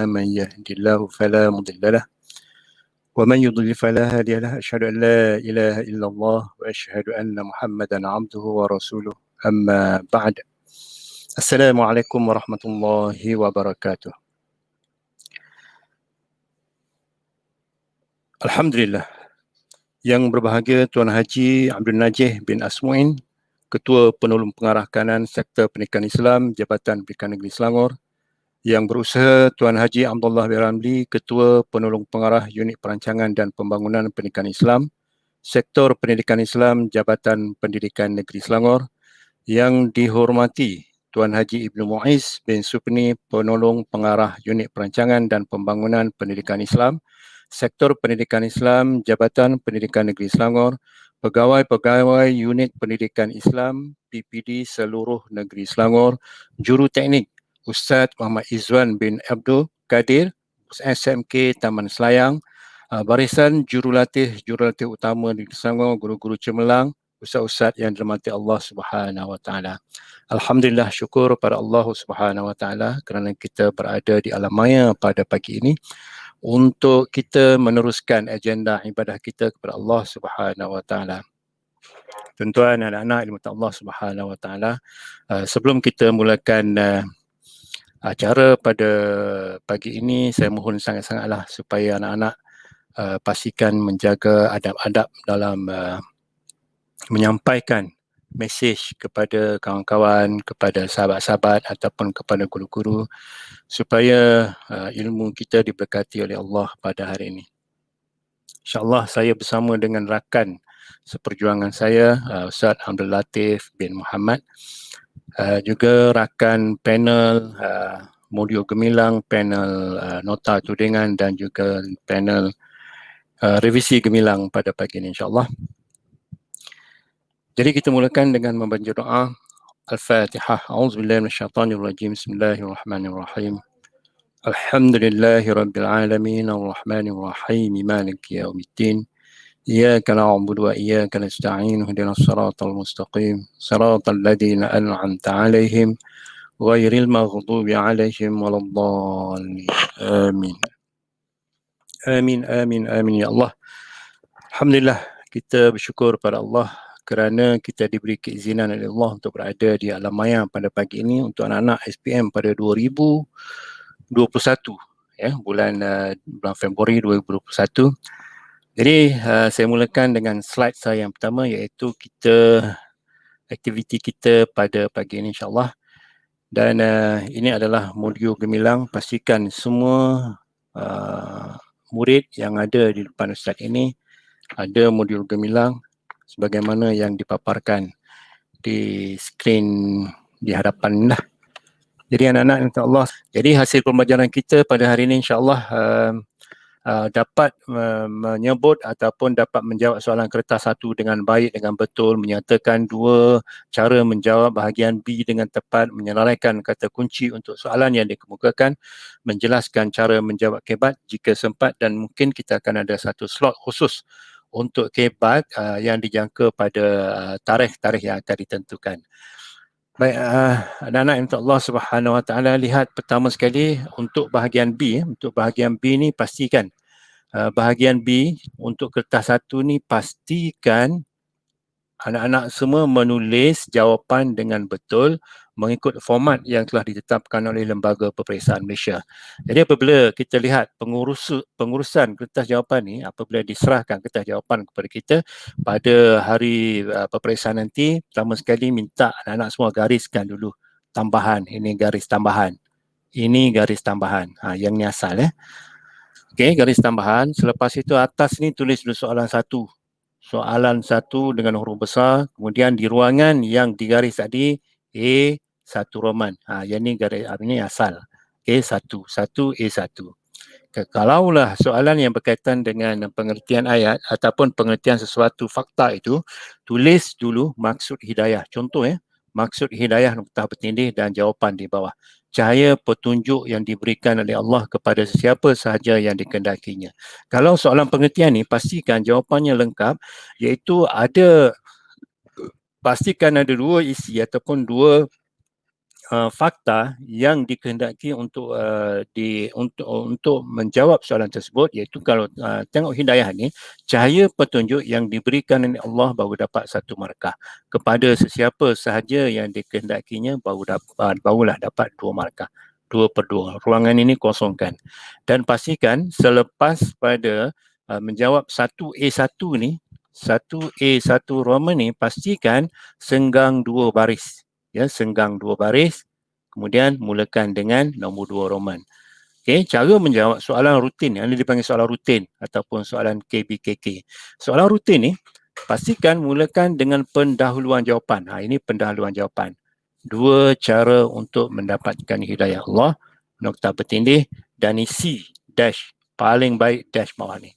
من يهد الله فلا مضل له ومن يضلل فلا هادي له. أشهد أن لا إله إلا الله وأشهد أن محمدا عبده ورسوله. أما بعد. Assalamualaikum warahmatullahi wabarakatuh. Alhamdulillah. Yang berbahagia Tuan Haji Abdul Najih bin Asmuin, Ketua Penolong Pengarah Kanan Sektor Pendidikan Islam Jabatan Pendidikan Negeri Selangor. Yang berusaha Tuan Haji Abdullah bin Ramli, Ketua Penolong Pengarah Unit Perancangan dan Pembangunan Pendidikan Islam Sektor Pendidikan Islam Jabatan Pendidikan Negeri Selangor. Yang dihormati Tuan Haji Ibnu Muiz bin Supni, Penolong Pengarah Unit Perancangan dan Pembangunan Pendidikan Islam Sektor Pendidikan Islam Jabatan Pendidikan Negeri Selangor, pegawai-pegawai Unit Pendidikan Islam PPD seluruh Negeri Selangor, Juru Teknik Ustaz Muhammad Izwan bin Abdul Kadir, SMK Taman Selayang, barisan jurulatih utama di Selangor, guru-guru cemerlang, ustaz-ustaz yang dirahmati Allah Subhanahu Wa Taala. Alhamdulillah, syukur pada Allah Subhanahu Wa Taala kerana kita berada di alam maya pada pagi ini untuk kita meneruskan agenda ibadah kita kepada Allah Subhanahu Wa Taala. Tuan-tuan, anak-anak dirahmati Allah Subhanahu Wa Taala, sebelum kita mulakan acara pada pagi ini, saya mohon sangat-sangatlah supaya anak-anak pastikan menjaga adab-adab dalam menyampaikan mesej kepada kawan-kawan, kepada sahabat-sahabat ataupun kepada guru-guru supaya ilmu kita diberkati oleh Allah pada hari ini. InsyaAllah saya bersama dengan rakan seperjuangan saya, Ustaz Abdul Latif bin Muhammad, juga rakan panel Modio Gemilang, panel Nota Tudingan dan juga panel Revisi Gemilang pada pagi ini insyaAllah. Jadi kita mulakan dengan membaca doa Al-Fatihah. A'udzubillahi minasyaitonirrajim. Bismillahirrahmanirrahim. Alhamdulillahi rabbil alamin arrahmanir rahim maliki yaumiddin. Iyyaka na'budu wa iyyaka nasta'in ihdinas siratal mustaqim siratal ladzina an'amta 'alaihim ghairil maghdubi 'alaihim waladdallin. Amin. Amin amin amin ya Allah. Alhamdulillah, kita bersyukur pada Allah kerana kita diberi keizinan oleh Allah untuk berada di alam maya pada pagi ini untuk anak-anak SPM pada 2021, ya, bulan Februari 2021. Jadi saya mulakan dengan slide saya yang pertama, iaitu aktiviti kita pada pagi ini insyaAllah. Dan ini adalah Modio Gemilang. Pastikan semua murid yang ada di depan Ustaz ini ada Modio Gemilang sebagaimana yang dipaparkan di skrin di hadapan lah. Jadi anak-anak insya-Allah, jadi hasil pembelajaran kita pada hari ini insya-Allah dapat menyebut ataupun dapat menjawab soalan kertas 1 dengan baik, dengan betul, menyatakan 2 cara menjawab bahagian B dengan tepat, menyelarakan kata kunci untuk soalan yang dikemukakan, menjelaskan cara menjawab kebat jika sempat, dan mungkin kita akan ada satu slot khusus untuk kebat yang dijangka pada tarikh-tarikh yang akan ditentukan. Baik, anak-anak untuk Allah Subhanahu Wa Taala, lihat pertama sekali untuk bahagian B. Untuk bahagian B ni pastikan bahagian B untuk kertas 1 ni pastikan anak-anak semua menulis jawapan dengan betul mengikut format yang telah ditetapkan oleh Lembaga Peperiksaan Malaysia. Jadi apabila kita lihat pengurusan kertas jawapan ni, apabila diserahkan kertas jawapan kepada kita pada hari peperiksaan nanti, pertama sekali minta anak-anak semua gariskan dulu tambahan. Ini garis tambahan. Ini garis tambahan. Yang ni asal Okey, garis tambahan. Selepas itu atas ni tulis dulu soalan 1. Soalan 1 dengan huruf besar, kemudian di ruangan yang digaris tadi A1 Roman. Yang ni garis ini asal. A1, 1 A1. Kalaulah soalan yang berkaitan dengan pengertian ayat ataupun pengertian sesuatu fakta itu, tulis dulu maksud hidayah. Contoh maksud hidayah noktah bertindih dan jawapan di bawah. Cahaya petunjuk yang diberikan oleh Allah kepada sesiapa sahaja yang dikehendakinya. Kalau soalan pengertian ni, pastikan jawapannya lengkap, iaitu pastikan ada 2 isi ataupun 2 fakta yang dikehendaki untuk untuk menjawab soalan tersebut, iaitu kalau tengok hidayah ni, cahaya petunjuk yang diberikan oleh Allah baru dapat satu markah. Kepada sesiapa sahaja yang dikehendakinya barulah dapat 2 markah. 2/2. Ruangan ini kosongkan. Dan pastikan selepas pada menjawab 1A1 ni, 1A1 Roman ni, pastikan senggang 2 baris. Ya, senggang 2 baris, kemudian mulakan dengan nombor 2 Roman. Okey, cara menjawab soalan rutin, yang dipanggil soalan rutin ataupun soalan KBKK. Soalan rutin ni, pastikan mulakan dengan pendahuluan jawapan. Ini pendahuluan jawapan. 2 cara untuk mendapatkan hidayah Allah, nokta bertindih, dan isi dash, paling baik dash bawah ni.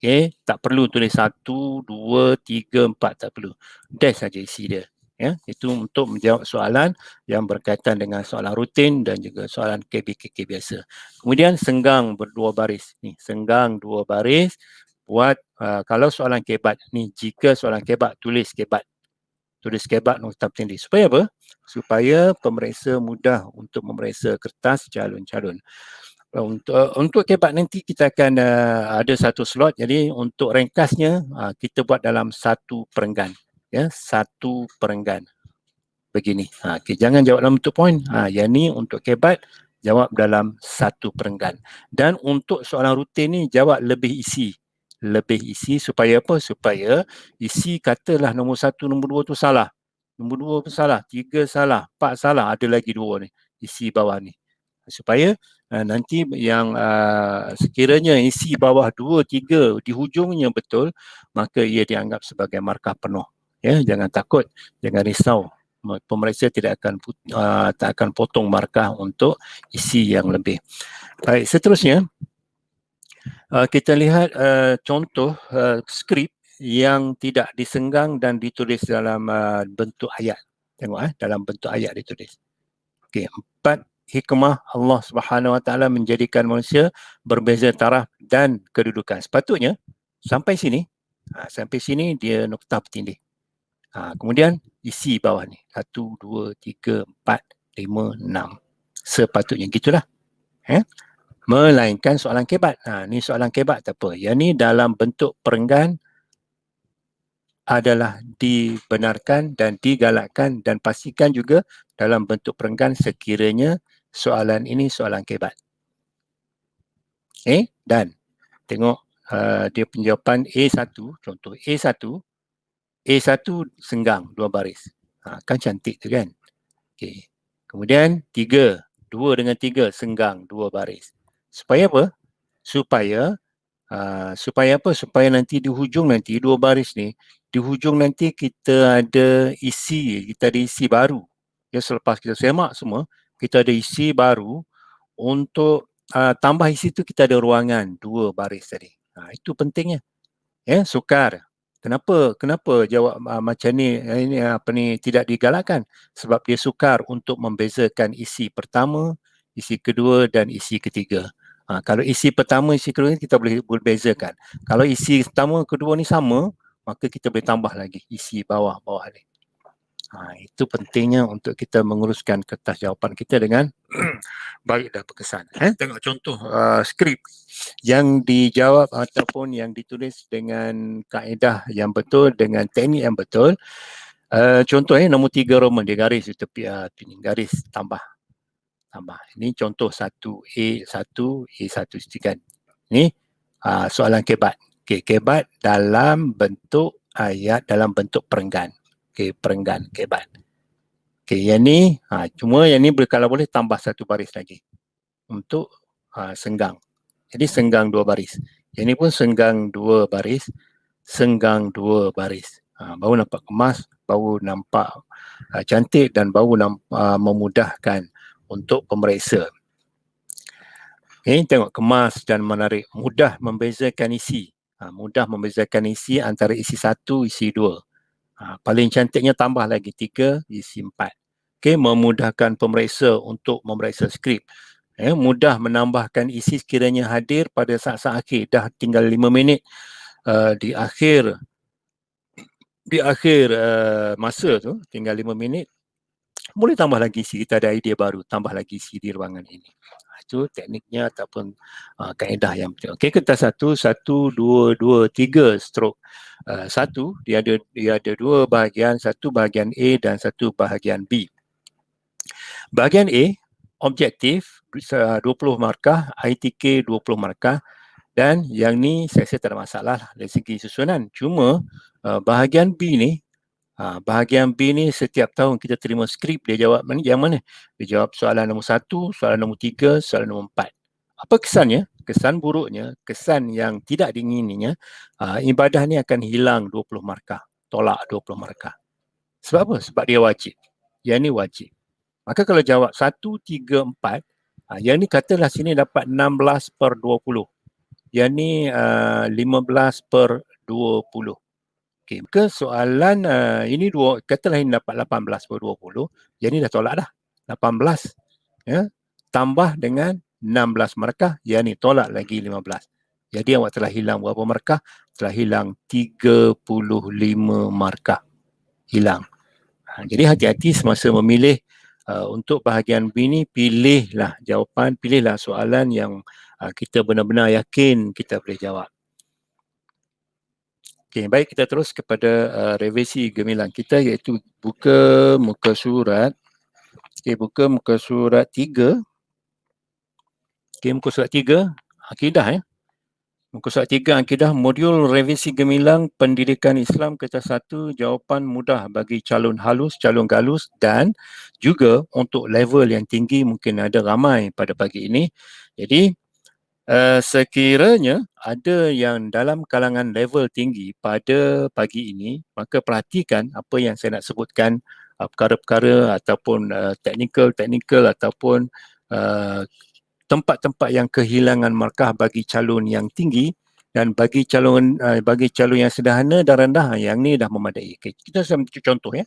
Okey, tak perlu tulis 1, 2, 3, 4, tak perlu. Dash saja isi dia. Ya, itu untuk menjawab soalan yang berkaitan dengan soalan rutin dan juga soalan KBKK biasa. Kemudian senggang berdua baris. Ni, senggang 2 baris. Buat kalau soalan kebat ni, jika soalan kebat, tulis kebat. Tulis kebat nokta bertindih. Supaya apa? Supaya pemeriksa mudah untuk memeriksa kertas calon-calon. Untuk kebat nanti kita akan ada satu slot, jadi untuk ringkasnya kita buat dalam 1 perenggan. Ya, 1 perenggan. Begini. Okay, jangan jawab dalam bentuk poin. Yang ni untuk kebat jawab dalam 1 perenggan. Dan untuk soalan rutin ni jawab lebih isi. Lebih isi supaya apa? Supaya isi katalah nombor 1, nombor 2 tu salah. Nombor 2 tu salah, 3 salah, 4 salah, ada lagi 2 ni. Isi bawah ni. Supaya nanti yang sekiranya isi bawah 2, 3 di hujungnya betul, maka ia dianggap sebagai markah penuh. Ya, jangan takut, jangan risau. Pemeriksa tak akan potong markah untuk isi yang lebih. Baik, seterusnya kita lihat contoh skrip yang tidak disenggang dan ditulis dalam bentuk ayat. Tengok dalam bentuk ayat ditulis. Okey, 4 hikmah Allah Subhanahu Wa Taala menjadikan manusia berbeza taraf dan kedudukan. Sepatutnya sampai sini, sampai sini dia nokta bertindih. Kemudian isi bawah ni 1, 2, 3, 4, 5, 6. Sepatutnya gitulah. Melainkan soalan kebat. Ni soalan kebat tak apa. Yang ni dalam bentuk perenggan adalah dibenarkan dan digalakkan, dan pastikan juga dalam bentuk perenggan sekiranya soalan ini soalan kebat. Dan tengok dia penjawapan A1, contoh A1 senggang 2 baris. Kan cantik tu kan. Okay. Kemudian 3, 2 dengan 3 senggang 2 baris. Supaya apa? Supaya apa? Supaya nanti di hujung nanti 2 baris ni, di hujung nanti kita ada isi baru. Ya, selepas kita semak semua, kita ada isi baru. Untuk tambah isi tu kita ada ruangan 2 baris tadi. Itu pentingnya. Ya, sukar. Kenapa jawab macam ni, tidak digalakkan? Sebab dia sukar untuk membezakan isi pertama, isi kedua dan isi ketiga. Kalau isi pertama, isi kedua kita boleh bezakan. Kalau isi pertama, kedua ni sama, maka kita boleh tambah lagi isi bawah-bawah ni. Itu pentingnya untuk kita menguruskan kertas jawapan kita dengan baik dan berkesan. Tengok contoh skrip yang dijawab ataupun yang ditulis dengan kaedah yang betul, dengan teknik yang betul. Contoh nombor 3 Roman, dia garis di tepi garis tambah. Ini contoh 1A1 kan. Ini soalan kebat. Kebat dalam bentuk ayat, dalam bentuk perenggan. Perenggan kebat. Yang ni cuma yang ni kalau boleh tambah 1 baris lagi untuk senggang. Jadi senggang 2 baris. Yang ni pun senggang 2 baris, senggang 2 baris. Baru nampak kemas, baru nampak cantik, dan baru memudahkan untuk pemeriksa. Tengok, kemas dan menarik, mudah membezakan isi. Mudah membezakan isi antara isi 1, isi 2. Paling cantiknya tambah lagi 3, isi 4. Memudahkan pemeriksa untuk memeriksa skrip. Mudah menambahkan isi sekiranya hadir pada saat-saat akhir. Dah tinggal 5 minit di akhir masa tu, tinggal 5 minit. boleh tambah lagi isi, kita ada idea baru, tambah lagi isi di ruangan ini. Itu tekniknya ataupun kaedah yang penting. Okey, kertas satu, 1, 2, 2, 3 stroke 1, dia ada dua bahagian, satu bahagian A dan satu bahagian B. Bahagian A, objektif 20 markah, ITK 20 markah, dan yang ni saya rasa tak ada masalah dari segi susunan. Cuma bahagian B ni, bahagian B ni setiap tahun kita terima skrip, dia jawab yang mana? Dia jawab soalan nombor 1, soalan nombor 3, soalan nombor 4. Apa kesannya? Kesan buruknya, kesan yang tidak diingininya, ibadah ni akan hilang 20 markah, tolak 20 markah. Sebab apa? Sebab dia wajib. Yang ni wajib. Maka kalau jawab 1, 3, 4, yang ni katalah sini dapat 16/20. Yang ni 15/20. Okey, maka soalan ini katalah ini dapat 18/20, yang ni dah tolak dah. 18 ya, tambah dengan 16 markah, yang ni tolak lagi 15. Jadi awak telah hilang berapa markah? Telah hilang 35 markah. Hilang. Jadi hati-hati semasa memilih untuk bahagian B ni, pilihlah jawapan, pilihlah soalan yang kita benar-benar yakin kita boleh jawab. Okey, baik, kita terus kepada revisi gemilang kita, iaitu buka muka surat. Okey, buka muka surat 3. Okey, muka surat 3, akidah ya. Muka surat 3, akidah, modul revisi gemilang pendidikan Islam kertas 1, jawapan mudah bagi calon halus, calon galus, dan juga untuk level yang tinggi, mungkin ada ramai pada pagi ini. Jadi sekiranya ada yang dalam kalangan level tinggi pada pagi ini, maka perhatikan apa yang saya nak sebutkan, perkara-perkara ataupun teknikal ataupun tempat-tempat yang kehilangan markah bagi calon yang tinggi, dan bagi calon yang sederhana dan rendah, yang ni dah memadai. Okay, kita ambil contoh ya.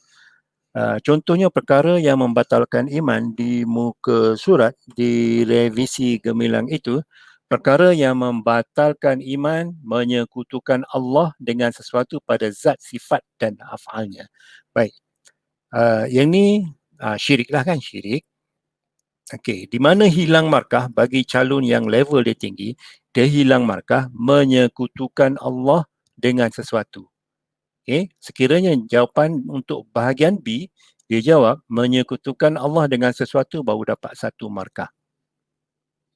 Contohnya perkara yang membatalkan iman di muka surat di revisi gemilang itu, perkara yang membatalkan iman menyekutukan Allah dengan sesuatu pada zat, sifat dan af'alnya. Baik, yang ni syirik lah kan, syirik. Okey, di mana hilang markah bagi calon yang level dia tinggi, dia hilang markah menyekutukan Allah dengan sesuatu. Okey, sekiranya jawapan untuk bahagian B, dia jawab menyekutukan Allah dengan sesuatu, baru dapat 1 markah.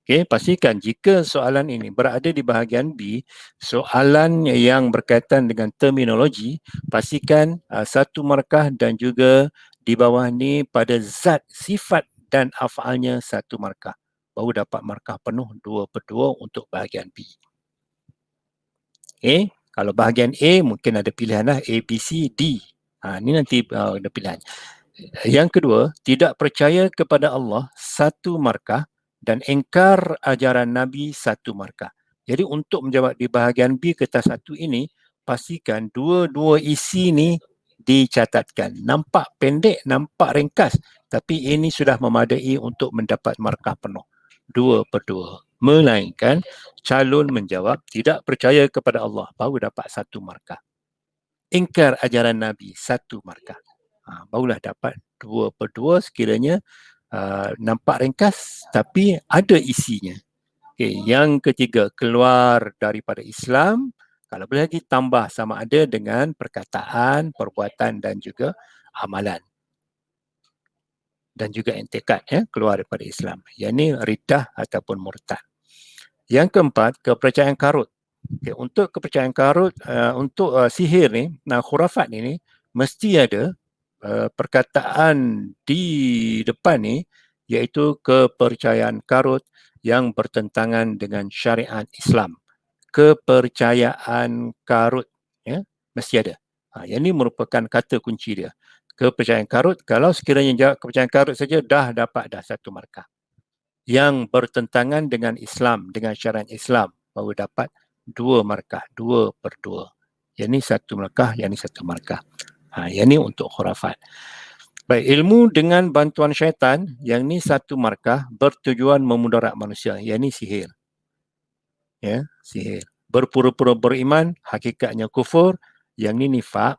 Okey, pastikan jika soalan ini berada di bahagian B, soalan yang berkaitan dengan terminologi, pastikan 1 markah, dan juga di bawah ni pada zat, sifat dan af'alnya 1 markah. Baru dapat markah penuh 2/2 untuk bahagian B. Okey, kalau bahagian A mungkin ada pilihan lah, A, B, C, D. Ni nanti ada pilihan. Yang kedua, tidak percaya kepada Allah 1 markah, dan engkar ajaran Nabi 1 markah. Jadi untuk menjawab di bahagian B kertas 1 ini, pastikan dua-dua isi ni dicatatkan. Nampak pendek, nampak ringkas, tapi ini sudah memadai untuk mendapat markah penuh 2/2. Melainkan calon menjawab tidak percaya kepada Allah, baru dapat 1 markah. Ingkar ajaran Nabi 1 markah. Barulah dapat 2/2 sekiranya nampak ringkas tapi ada isinya. Okay. Yang ketiga, keluar daripada Islam, kalau boleh lagi tambah sama ada dengan perkataan, perbuatan dan juga amalan. Dan juga intikad, ya, keluar daripada Islam. Yang ini riddah ataupun murtad. Yang keempat, kepercayaan karut. Okay, untuk kepercayaan karut, untuk sihir ni, khurafat ni mesti ada perkataan di depan ni, iaitu kepercayaan karut yang bertentangan dengan syariat Islam. Kepercayaan karut, ya, mesti ada. Yang ini merupakan kata kunci dia. Kepercayaan karut, kalau sekiranya jawab kepercayaan karut saja, dah dapat 1 markah. Yang bertentangan dengan Islam, dengan syariat Islam, baru dapat 2 markah, 2/2. Yang ini 1 markah, yang ini 1 markah. Yang ini untuk khurafat. Baik, ilmu dengan bantuan syaitan, yang ini 1 markah, bertujuan memudarat manusia. Yang ini sihir. Ya, sihir. Berpura-pura beriman, hakikatnya kufur. Yang ini nifak.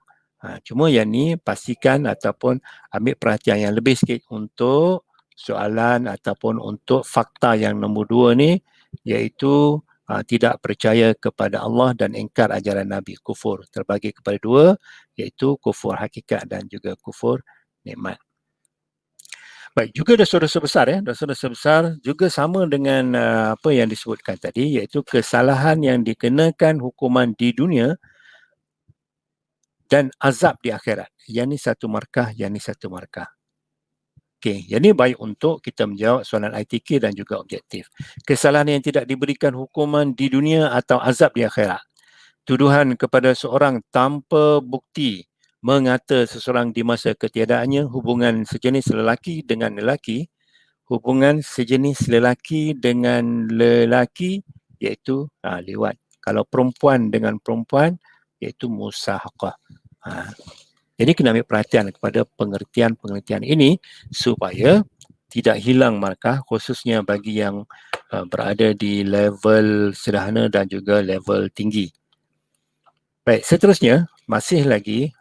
Cuma yang ni pastikan ataupun ambil perhatian yang lebih sikit untuk soalan ataupun untuk fakta yang nombor 2 ni, iaitu tidak percaya kepada Allah dan ingkar ajaran Nabi, kufur. Terbagi kepada 2, iaitu kufur hakikat dan juga kufur nikmat. Baik, juga dosa-dosa besar dosa-dosa besar juga sama dengan apa yang disebutkan tadi, iaitu kesalahan yang dikenakan hukuman di dunia dan azab di akhirat. Yang ni satu markah, yang ni satu markah. Okey, yang ni baik untuk kita menjawab soalan ITK dan juga objektif. Kesalahan yang tidak diberikan hukuman di dunia atau azab di akhirat. Tuduhan kepada seorang tanpa bukti mengata seseorang di masa ketiadaannya, hubungan sejenis lelaki dengan lelaki, hubungan sejenis lelaki dengan lelaki iaitu liwat. Kalau perempuan dengan perempuan iaitu musahaqah. Jadi kena ambil perhatian kepada pengertian-pengertian ini supaya tidak hilang markah, khususnya bagi yang berada di level sederhana dan juga level tinggi. Baik, seterusnya masih lagi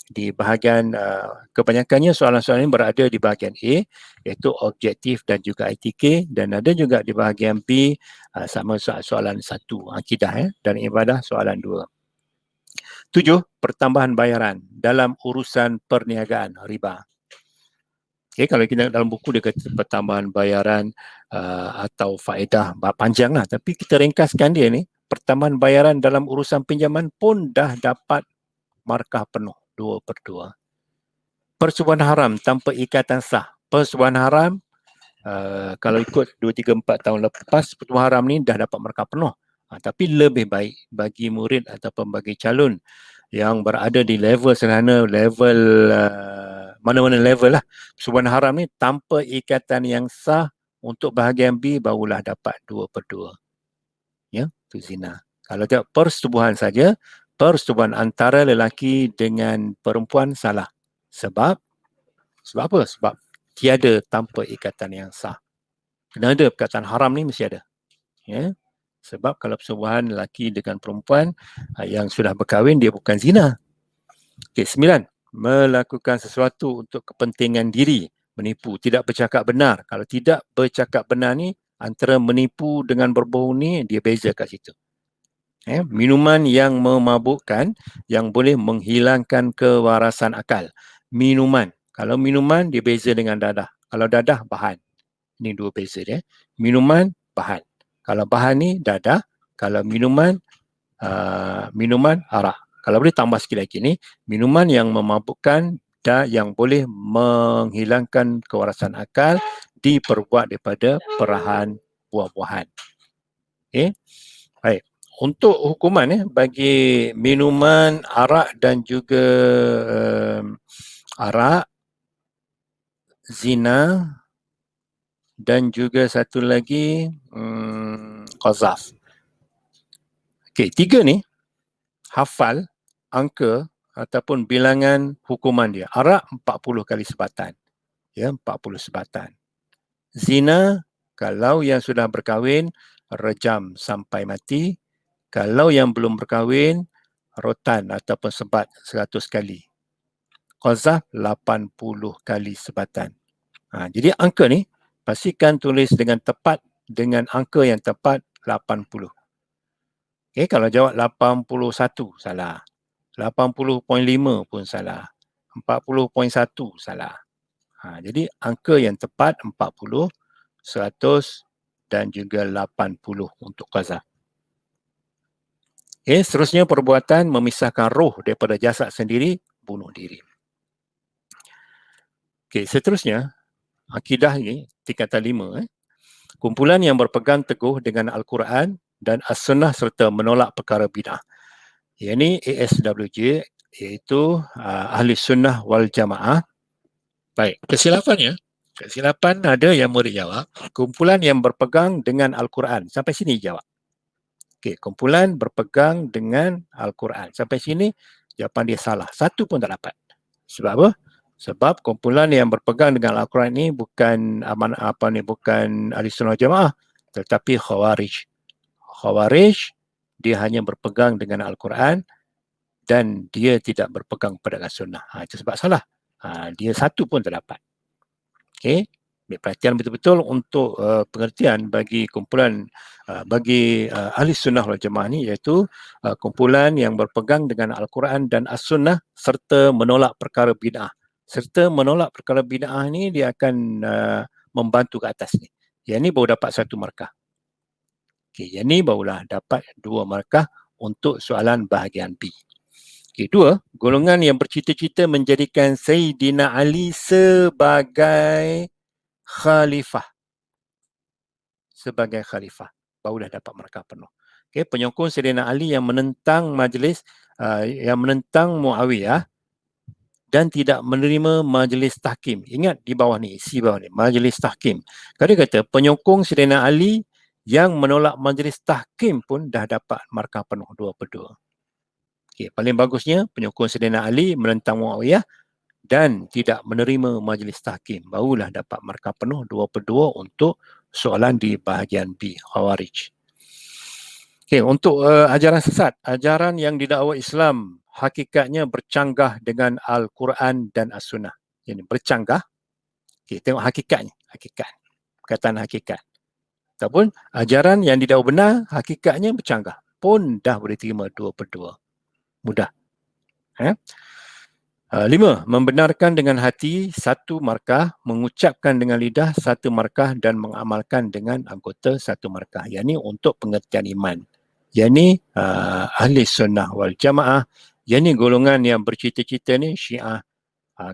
di bahagian kebanyakannya soalan-soalan ini berada di bahagian A, iaitu objektif dan juga ITK, dan ada juga di bahagian B sama soalan 1 akidah dan ibadah soalan 2. 7. Pertambahan bayaran dalam urusan perniagaan riba. Okay, kalau kita dalam buku dia kata pertambahan bayaran atau faedah panjang lah, tapi kita ringkaskan dia ni, pertambahan bayaran dalam urusan pinjaman pun dah dapat markah penuh 2/2. Persubuhan haram tanpa ikatan sah. Persubuhan haram kalau ikut 2, 3, 4 tahun lepas, persubuhan haram ni dah dapat markah penuh. Tapi lebih baik bagi murid ataupun bagi calon yang berada di level sederhana, level mana-mana level lah, persubuhan haram ni tanpa ikatan yang sah untuk bahagian B barulah dapat 2/2. Ya, tu zina. Kalau tidak persetubuhan saja, persetubuhan antara lelaki dengan perempuan salah. Sebab apa? Sebab tiada tanpa ikatan yang sah. Kena ada perkataan haram ni mesti ada. Ya. Sebab kalau persetubuhan lelaki dengan perempuan yang sudah berkahwin, dia bukan zina. Okey, 9. Melakukan sesuatu untuk kepentingan diri, menipu, tidak bercakap benar. Kalau tidak bercakap benar ni, antara menipu dengan berbohong ni, dia beza kat situ. Minuman yang memabukkan yang boleh menghilangkan kewarasan akal. Minuman. Kalau minuman dia beza dengan dadah. Kalau dadah bahan. Ini dua beza dia. Minuman bahan. Kalau bahan ni dadah. Kalau minuman minuman arak. Kalau boleh tambah sikit lagi ni, minuman yang memabukkan dan yang boleh menghilangkan kewarasan akal diperbuat daripada perahan buah-buahan. Okey. Baik. Untuk hukuman bagi minuman arak dan juga arak, zina dan juga satu lagi qazaf. Okey, 3 ni hafal angka ataupun bilangan hukuman dia. Arak 40 kali sebatan. Ya, 40 sebatan. Zina kalau yang sudah berkahwin rejam sampai mati. Kalau yang belum berkahwin, rotan ataupun sebat 100 kali. Qazaf 80 kali sebatan. Jadi angka ni, pastikan tulis dengan tepat dengan angka yang tepat 80. Okay, kalau jawab 81 salah. 80.5 pun salah. 40.1 salah. Jadi angka yang tepat 40, 100 dan juga 80 untuk qazaf. Okay, seterusnya perbuatan memisahkan roh daripada jasad sendiri, bunuh diri. Okay, seterusnya, akidah ni, tingkatan 5. Kumpulan yang berpegang teguh dengan Al-Quran dan As-Sunnah serta menolak perkara bid'ah. Yang ni ASWJ, iaitu Ahli Sunnah wal Jamaah. Baik, kesilapannya. Kesilapan ada yang murid jawab. Kumpulan yang berpegang dengan Al-Quran. Sampai sini jawab. Okey, kumpulan berpegang dengan Al-Quran. Sampai sini jawapan dia salah. Satu pun tak dapat. Sebab apa? Sebab kumpulan yang berpegang dengan Al-Quran ini bukan bukan Ahli Sunnah Jamaah, tetapi Khawarij. Khawarij dia hanya berpegang dengan Al-Quran dan dia tidak berpegang pada sunnah. Itu sebab salah. Dia satu pun tak dapat. Okey, ambil perhatian betul-betul untuk pengertian bagi kumpulan bagi ahli sunnah wal jamaah ni, iaitu kumpulan yang berpegang dengan Al-Quran dan As-Sunnah serta menolak perkara bid'ah. Serta menolak perkara bid'ah ni dia akan membantu ke atas ni. Yang ni baru dapat satu markah. Okey, yang ni barulah dapat 2 markah untuk soalan bahagian B. Okey, 2, golongan yang bercita-cita menjadikan Sayyidina Ali sebagai khalifah. Sebagai khalifah. Barulah dapat markah penuh. Okey, penyokong Sayyidina Ali yang menentang majlis, yang menentang Muawiyah dan tidak menerima majlis tahkim. Ingat di bawah ni, isi bawah ni, majlis tahkim. Kalau dia kata penyokong Sayyidina Ali yang menolak majlis tahkim pun dah dapat markah penuh 2/2. Okey, paling bagusnya penyokong Sayyidina Ali menentang Muawiyah dan tidak menerima majlis tahkim. Barulah dapat markah penuh 2/2 untuk soalan di bahagian B, Khawarij. Okey, untuk ajaran sesat, ajaran yang didakwa Islam hakikatnya bercanggah dengan Al-Quran dan As-Sunnah. Jadi bercanggah. Okey, tengok hakikatnya, hakikat. Perkataan hakikat. Ataupun ajaran yang didakwa benar hakikatnya bercanggah. Pun dah boleh terima 2/2. Mudah. 5. Membenarkan dengan hati 1 markah, mengucapkan dengan lidah 1 markah dan mengamalkan dengan anggota 1 markah. Yang ini untuk pengertian iman. Yang ini ahli sunnah wal jamaah. Yang ini golongan yang bercita-cita ni Syiah.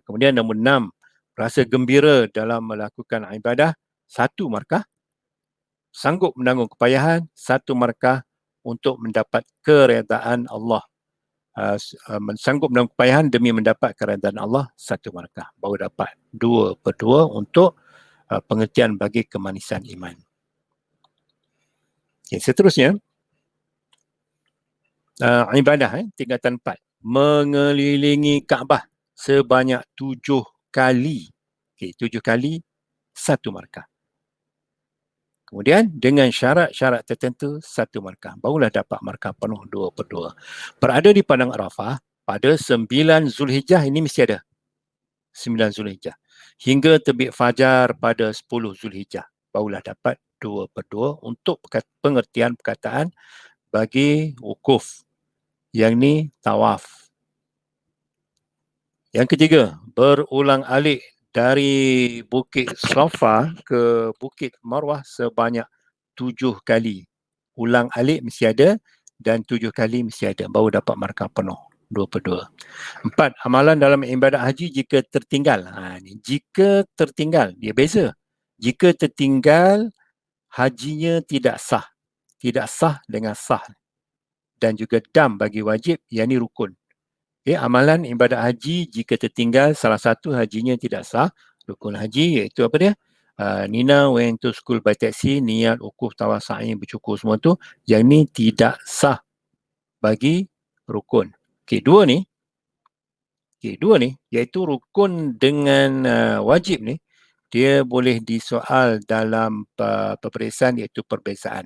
Kemudian nombor 6, rasa gembira dalam melakukan ibadah 1 markah, sanggup menanggung kepayahan 1 markah untuk mendapat keredaan Allah. Sanggup menanggung kepayahan demi mendapat keredaan Allah 1 markah. Baru dapat 2/2 untuk pengertian bagi kemanisan iman. Okay, seterusnya ibadah tingkatan 4, mengelilingi Kaabah sebanyak 7 kali. Okay, 7 kali 1 markah. Kemudian dengan syarat-syarat tertentu 1 markah. Barulah dapat markah penuh 2/2. Berada di Padang Arafah pada 9 Zulhijjah, ini mesti ada. 9 Zulhijjah. Hingga terbit fajar pada 10 Zulhijjah. Barulah dapat 2/2 untuk pengertian perkataan bagi wukuf. Yang ni tawaf. Yang ketiga, berulang-alik dari Bukit Safa ke Bukit Marwah sebanyak 7 kali. Ulang-alik mesti ada dan 7 kali mesti ada. Baru dapat markah penuh 2/2. 4, amalan dalam ibadat haji jika tertinggal. Jika tertinggal, dia beza. Jika tertinggal, hajinya tidak sah. Tidak sah dengan sah. Dan juga dam bagi wajib, yang ni rukun. Okay, amalan ibadat haji jika tertinggal salah satu hajinya tidak sah, rukun haji iaitu apa dia? Nina went to school by taxi, niat, wukuf, tawaf, sa'i, bercukur, semua tu. Yang ni tidak sah bagi rukun. Okey, dua ni iaitu rukun dengan wajib ni, dia boleh disoal dalam peperiksaan iaitu perbezaan.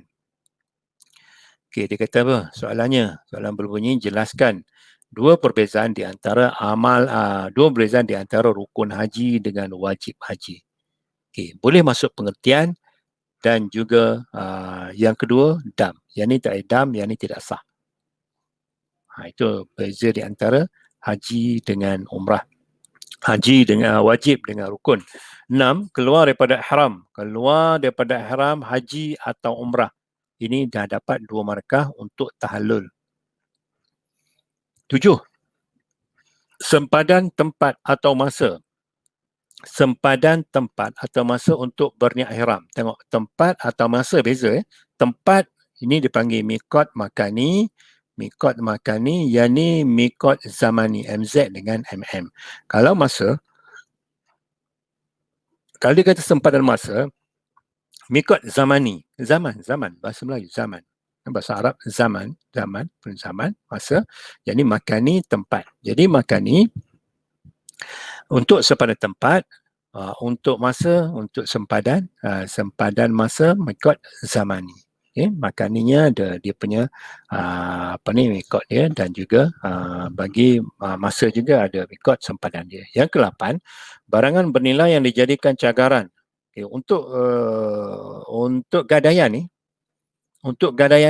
Okey, dia kata apa? Soalan berbunyi, jelaskan dua perbezaan di antara rukun haji dengan wajib haji. Okey, boleh masuk pengertian dan juga yang kedua dam. Yang ni tak ada dam, yang ni tidak sah. Itu beza di antara haji dengan umrah. Haji dengan wajib dengan rukun. 6, keluar daripada ihram. Keluar daripada ihram haji atau umrah. Ini dah dapat 2 markah untuk tahallul. 7, sempadan tempat atau masa. Sempadan tempat atau masa untuk berniat ihram. Tengok, tempat atau masa beza. Tempat ini dipanggil miqat makani. Miqat makani, yang ni miqat zamani, MZ dengan MM. Kalau masa, kalau dia kata sempadan masa, miqat zamani, zaman, bahasa Melayu, zaman. Bahasa Arab, zaman, masa. Yang ni makani, tempat. Jadi makani, untuk sempadan tempat, untuk masa, untuk sempadan masa, miqat zamani. Makaninya ada dia punya rekod dia, dan juga bagi masa juga ada rekod sempadan dia. Yang ke-8, barangan bernilai yang dijadikan cagaran. Untuk gadaian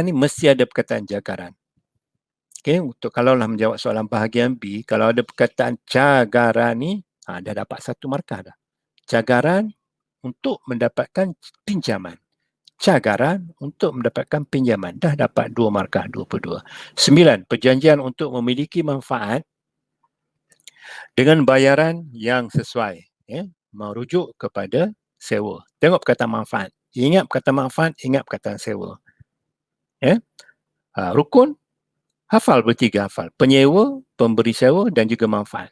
ni mesti ada perkataan cagaran. Untuk kalaulah menjawab soalan bahagian B, kalau ada perkataan cagaran ni, dah dapat 1 markah dah. Cagaran untuk mendapatkan pinjaman. Cagaran untuk mendapatkan pinjaman. Dah dapat 2 markah, 22. 9. Perjanjian untuk memiliki manfaat dengan bayaran yang sesuai. Merujuk kepada sewa. Tengok perkataan manfaat. Ingat perkataan manfaat, ingat perkataan sewa. Rukun, hafal bertiga hafal. Penyewa, pemberi sewa dan juga manfaat.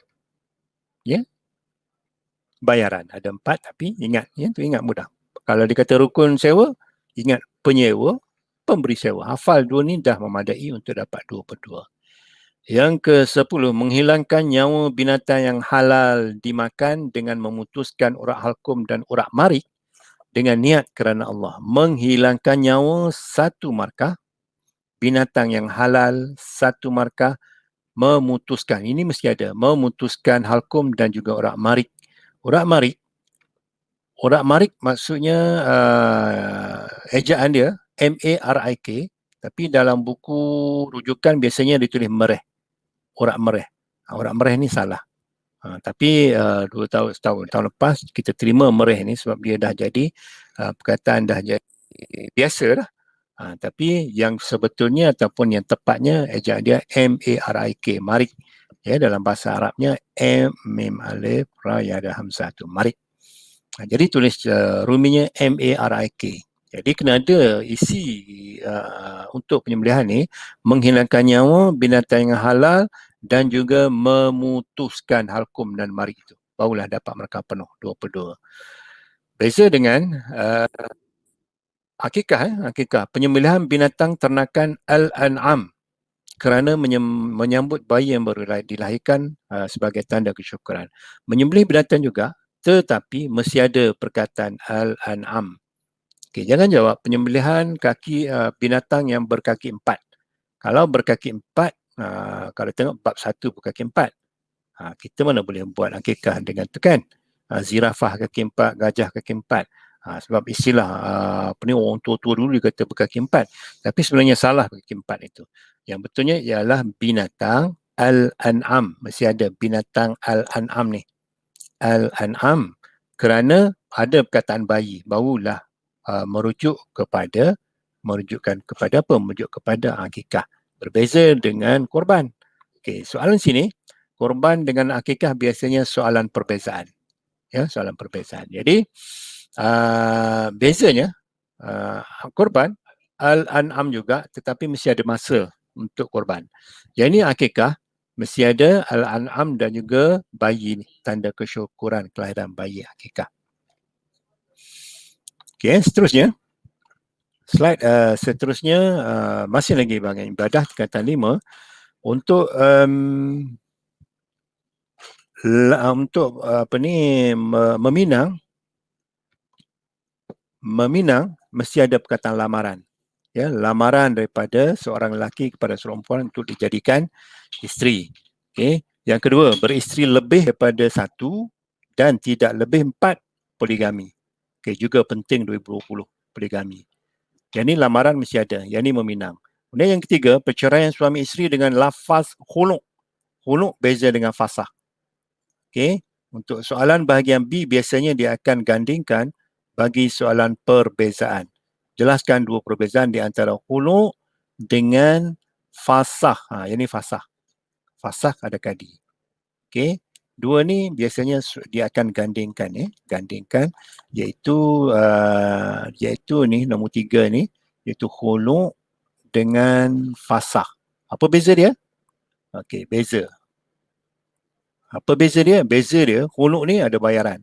Bayaran. Ada 4 tapi ingat. Ingat mudah. Kalau dikata rukun sewa, ingat penyewa, pemberi sewa. Hafal 2 ni dah memadai untuk dapat 2/2. Yang ke-10, menghilangkan nyawa binatang yang halal dimakan dengan memutuskan urat halkum dan urat marik dengan niat kerana Allah. Menghilangkan nyawa 1 markah, binatang yang halal 1 markah, memutuskan. Ini mesti ada. Memutuskan halkum dan juga urat marik. Urat marik maksudnya ejaan dia M-A-R-I-K, tapi dalam buku rujukan biasanya ditulis mereh. Urat mereh. Urat mereh ni salah. Tapi 2 tahun lepas kita terima mereh ni sebab dia dah jadi perkataan dah jadi biasa dah. Tapi yang sebetulnya ataupun yang tepatnya ejaan dia M-A-R-I-K, marik. Dalam bahasa Arabnya mim alif ra ya ada hamzah tu, marik. Jadi tulis ruminya M-A-R-I-K. Jadi kena ada isi untuk penyembelihan ni, menghilangkan nyawa binatang yang halal dan juga memutuskan halkum dan marik itu. Barulah dapat markah penuh 2/2. Beza dengan akikah. Penyembelihan binatang ternakan al-an'am kerana menyambut bayi yang baru dilahirkan sebagai tanda kesyukuran. Menyembelih binatang juga, tetapi mesti ada perkataan al-an'am. Jangan jawab penyembelihan binatang yang berkaki 4. Kalau berkaki 4, kalau tengok bab 1 berkaki 4, kita mana boleh buat akikah dengan tu kan? Zirafah kaki 4, gajah kaki 4. Sebab istilah orang tua-tua dulu dia kata berkaki 4. Tapi sebenarnya salah berkaki 4 itu. Yang betulnya ialah binatang al-an'am. Mesti ada binatang al-an'am ni. Al-an'am. Kerana ada perkataan bayi. Barulah merujuk kepada apa? Merujuk kepada akikah. Berbeza dengan korban. Soalan sini, korban dengan akikah biasanya soalan perbezaan. Soalan perbezaan. Jadi, bezanya, korban, al-an'am juga, tetapi mesti ada masa untuk korban. Yang ini akikah, mesti ada al-an'am dan juga bayi, tanda kesyukuran kelahiran bayi akikah. Seterusnya. Slide seterusnya, masih lagi bahagian ibadah, tingkatan 5. Untuk meminang mesti ada perkataan lamaran. Lamaran daripada seorang lelaki kepada seorang perempuan untuk dijadikan isteri. Yang kedua, beristeri lebih daripada 1 dan tidak lebih 4, poligami. Juga penting 2020, poligami. Yang ini lamaran mesti ada. Yang ini meminang. Kemudian yang ketiga, perceraian suami isteri dengan lafaz khulu'. Khulu' beza dengan fasakh. Untuk soalan bahagian B, biasanya dia akan gandingkan bagi soalan perbezaan. Jelaskan 2 perbezaan di antara khulu' dengan fasakh. Yang ini fasakh. Fasakh ada kadi. 2 ni biasanya dia akan gandingkan. Gandingkan iaitu ni nombor 3 ni, iaitu khulu' dengan fasakh. Apa beza dia? Beza. Apa beza dia? Beza dia, khulu' ni ada bayaran.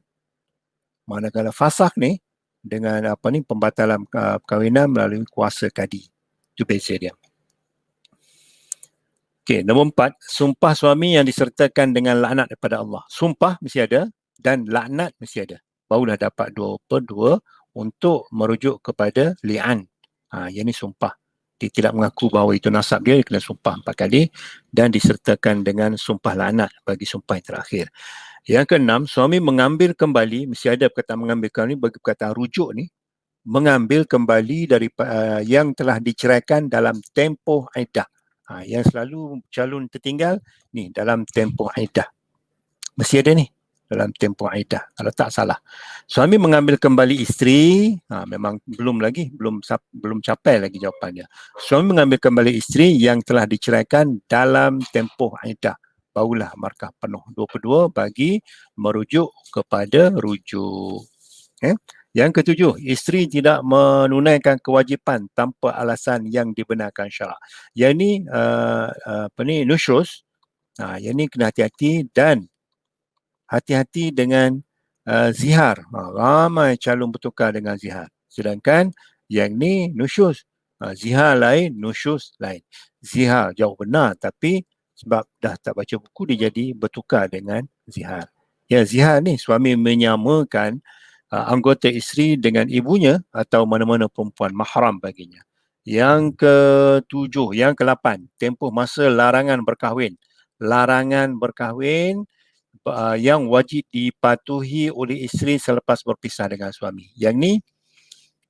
Manakala fasakh ni dengan pembatalan perkahwinan melalui kuasa kadi. Itu beza dia. Nombor 4, sumpah suami yang disertakan dengan laknat daripada Allah. Sumpah mesti ada dan laknat mesti ada. Barulah dapat 2/2 untuk merujuk kepada li'an. Yang ini sumpah. Dia tidak mengaku bahawa itu nasab dia kena sumpah 4 kali dan disertakan dengan sumpah laknat bagi sumpah yang terakhir. Yang keenam, suami mengambil kembali, mesti ada perkataan mengambil kembali bagi perkataan rujuk ni, mengambil kembali dari yang telah diceraikan dalam tempoh iddah. Yang selalu calon tertinggal ni dalam tempoh iddah. Mesti ada ni dalam tempoh iddah, kalau tak salah. Suami mengambil kembali isteri, memang belum capai lagi jawapannya. Suami mengambil kembali isteri yang telah diceraikan dalam tempoh iddah, barulah markah penuh 22 bagi merujuk kepada rujuk. Yang ketujuh, isteri tidak menunaikan kewajipan tanpa alasan yang dibenarkan syarak. Yang ni nusyuz. Yang ni kena hati-hati dan hati-hati dengan zihar. Ramai calon bertukar dengan zihar. Sedangkan yang ni nusyuz. Zihar lain, nusyuz lain. Zihar jauh benar tapi sebab dah tak baca buku dia jadi bertukar dengan zihar. Ya, zihar ni suami menyamakan anggota isteri dengan ibunya atau mana-mana perempuan mahram baginya. Yang ketujuh, yang ke-8, tempoh masa larangan berkahwin. Larangan berkahwin yang wajib dipatuhi oleh isteri selepas berpisah dengan suami. Yang ni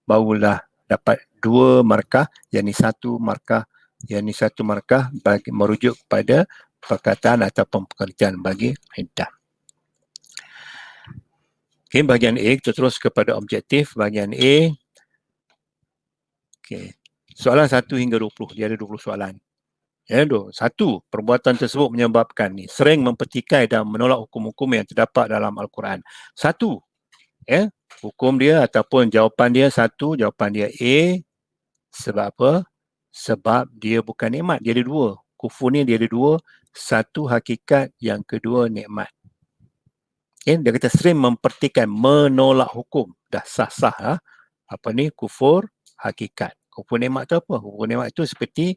barulah dapat 2 markah, yang ni 1 markah, yang ni 1 markah bagi merujuk kepada perkataan ataupun pekerjaan bagi iddah. Okey, bahagian A, kita terus kepada objektif. Bahagian A. Okey. Soalan 1 hingga 20, dia ada 20 soalan. Ya, 1. Perbuatan tersebut menyebabkan ni sering mempertikai dan menolak hukum-hukum yang terdapat dalam Al-Quran. 1. Ya, hukum dia ataupun jawapan dia 1, jawapan dia A. Sebab apa? Sebab dia bukan nikmat, dia ada 2. Kufur ni dia ada 2. 1 hakikat, yang kedua nikmat. Okay, dia kata sering mempertikai, menolak hukum. Dah sah-sah lah. Apa ni? Kufur hakikat. Kufur nikmat tu apa? Kufur nikmat itu seperti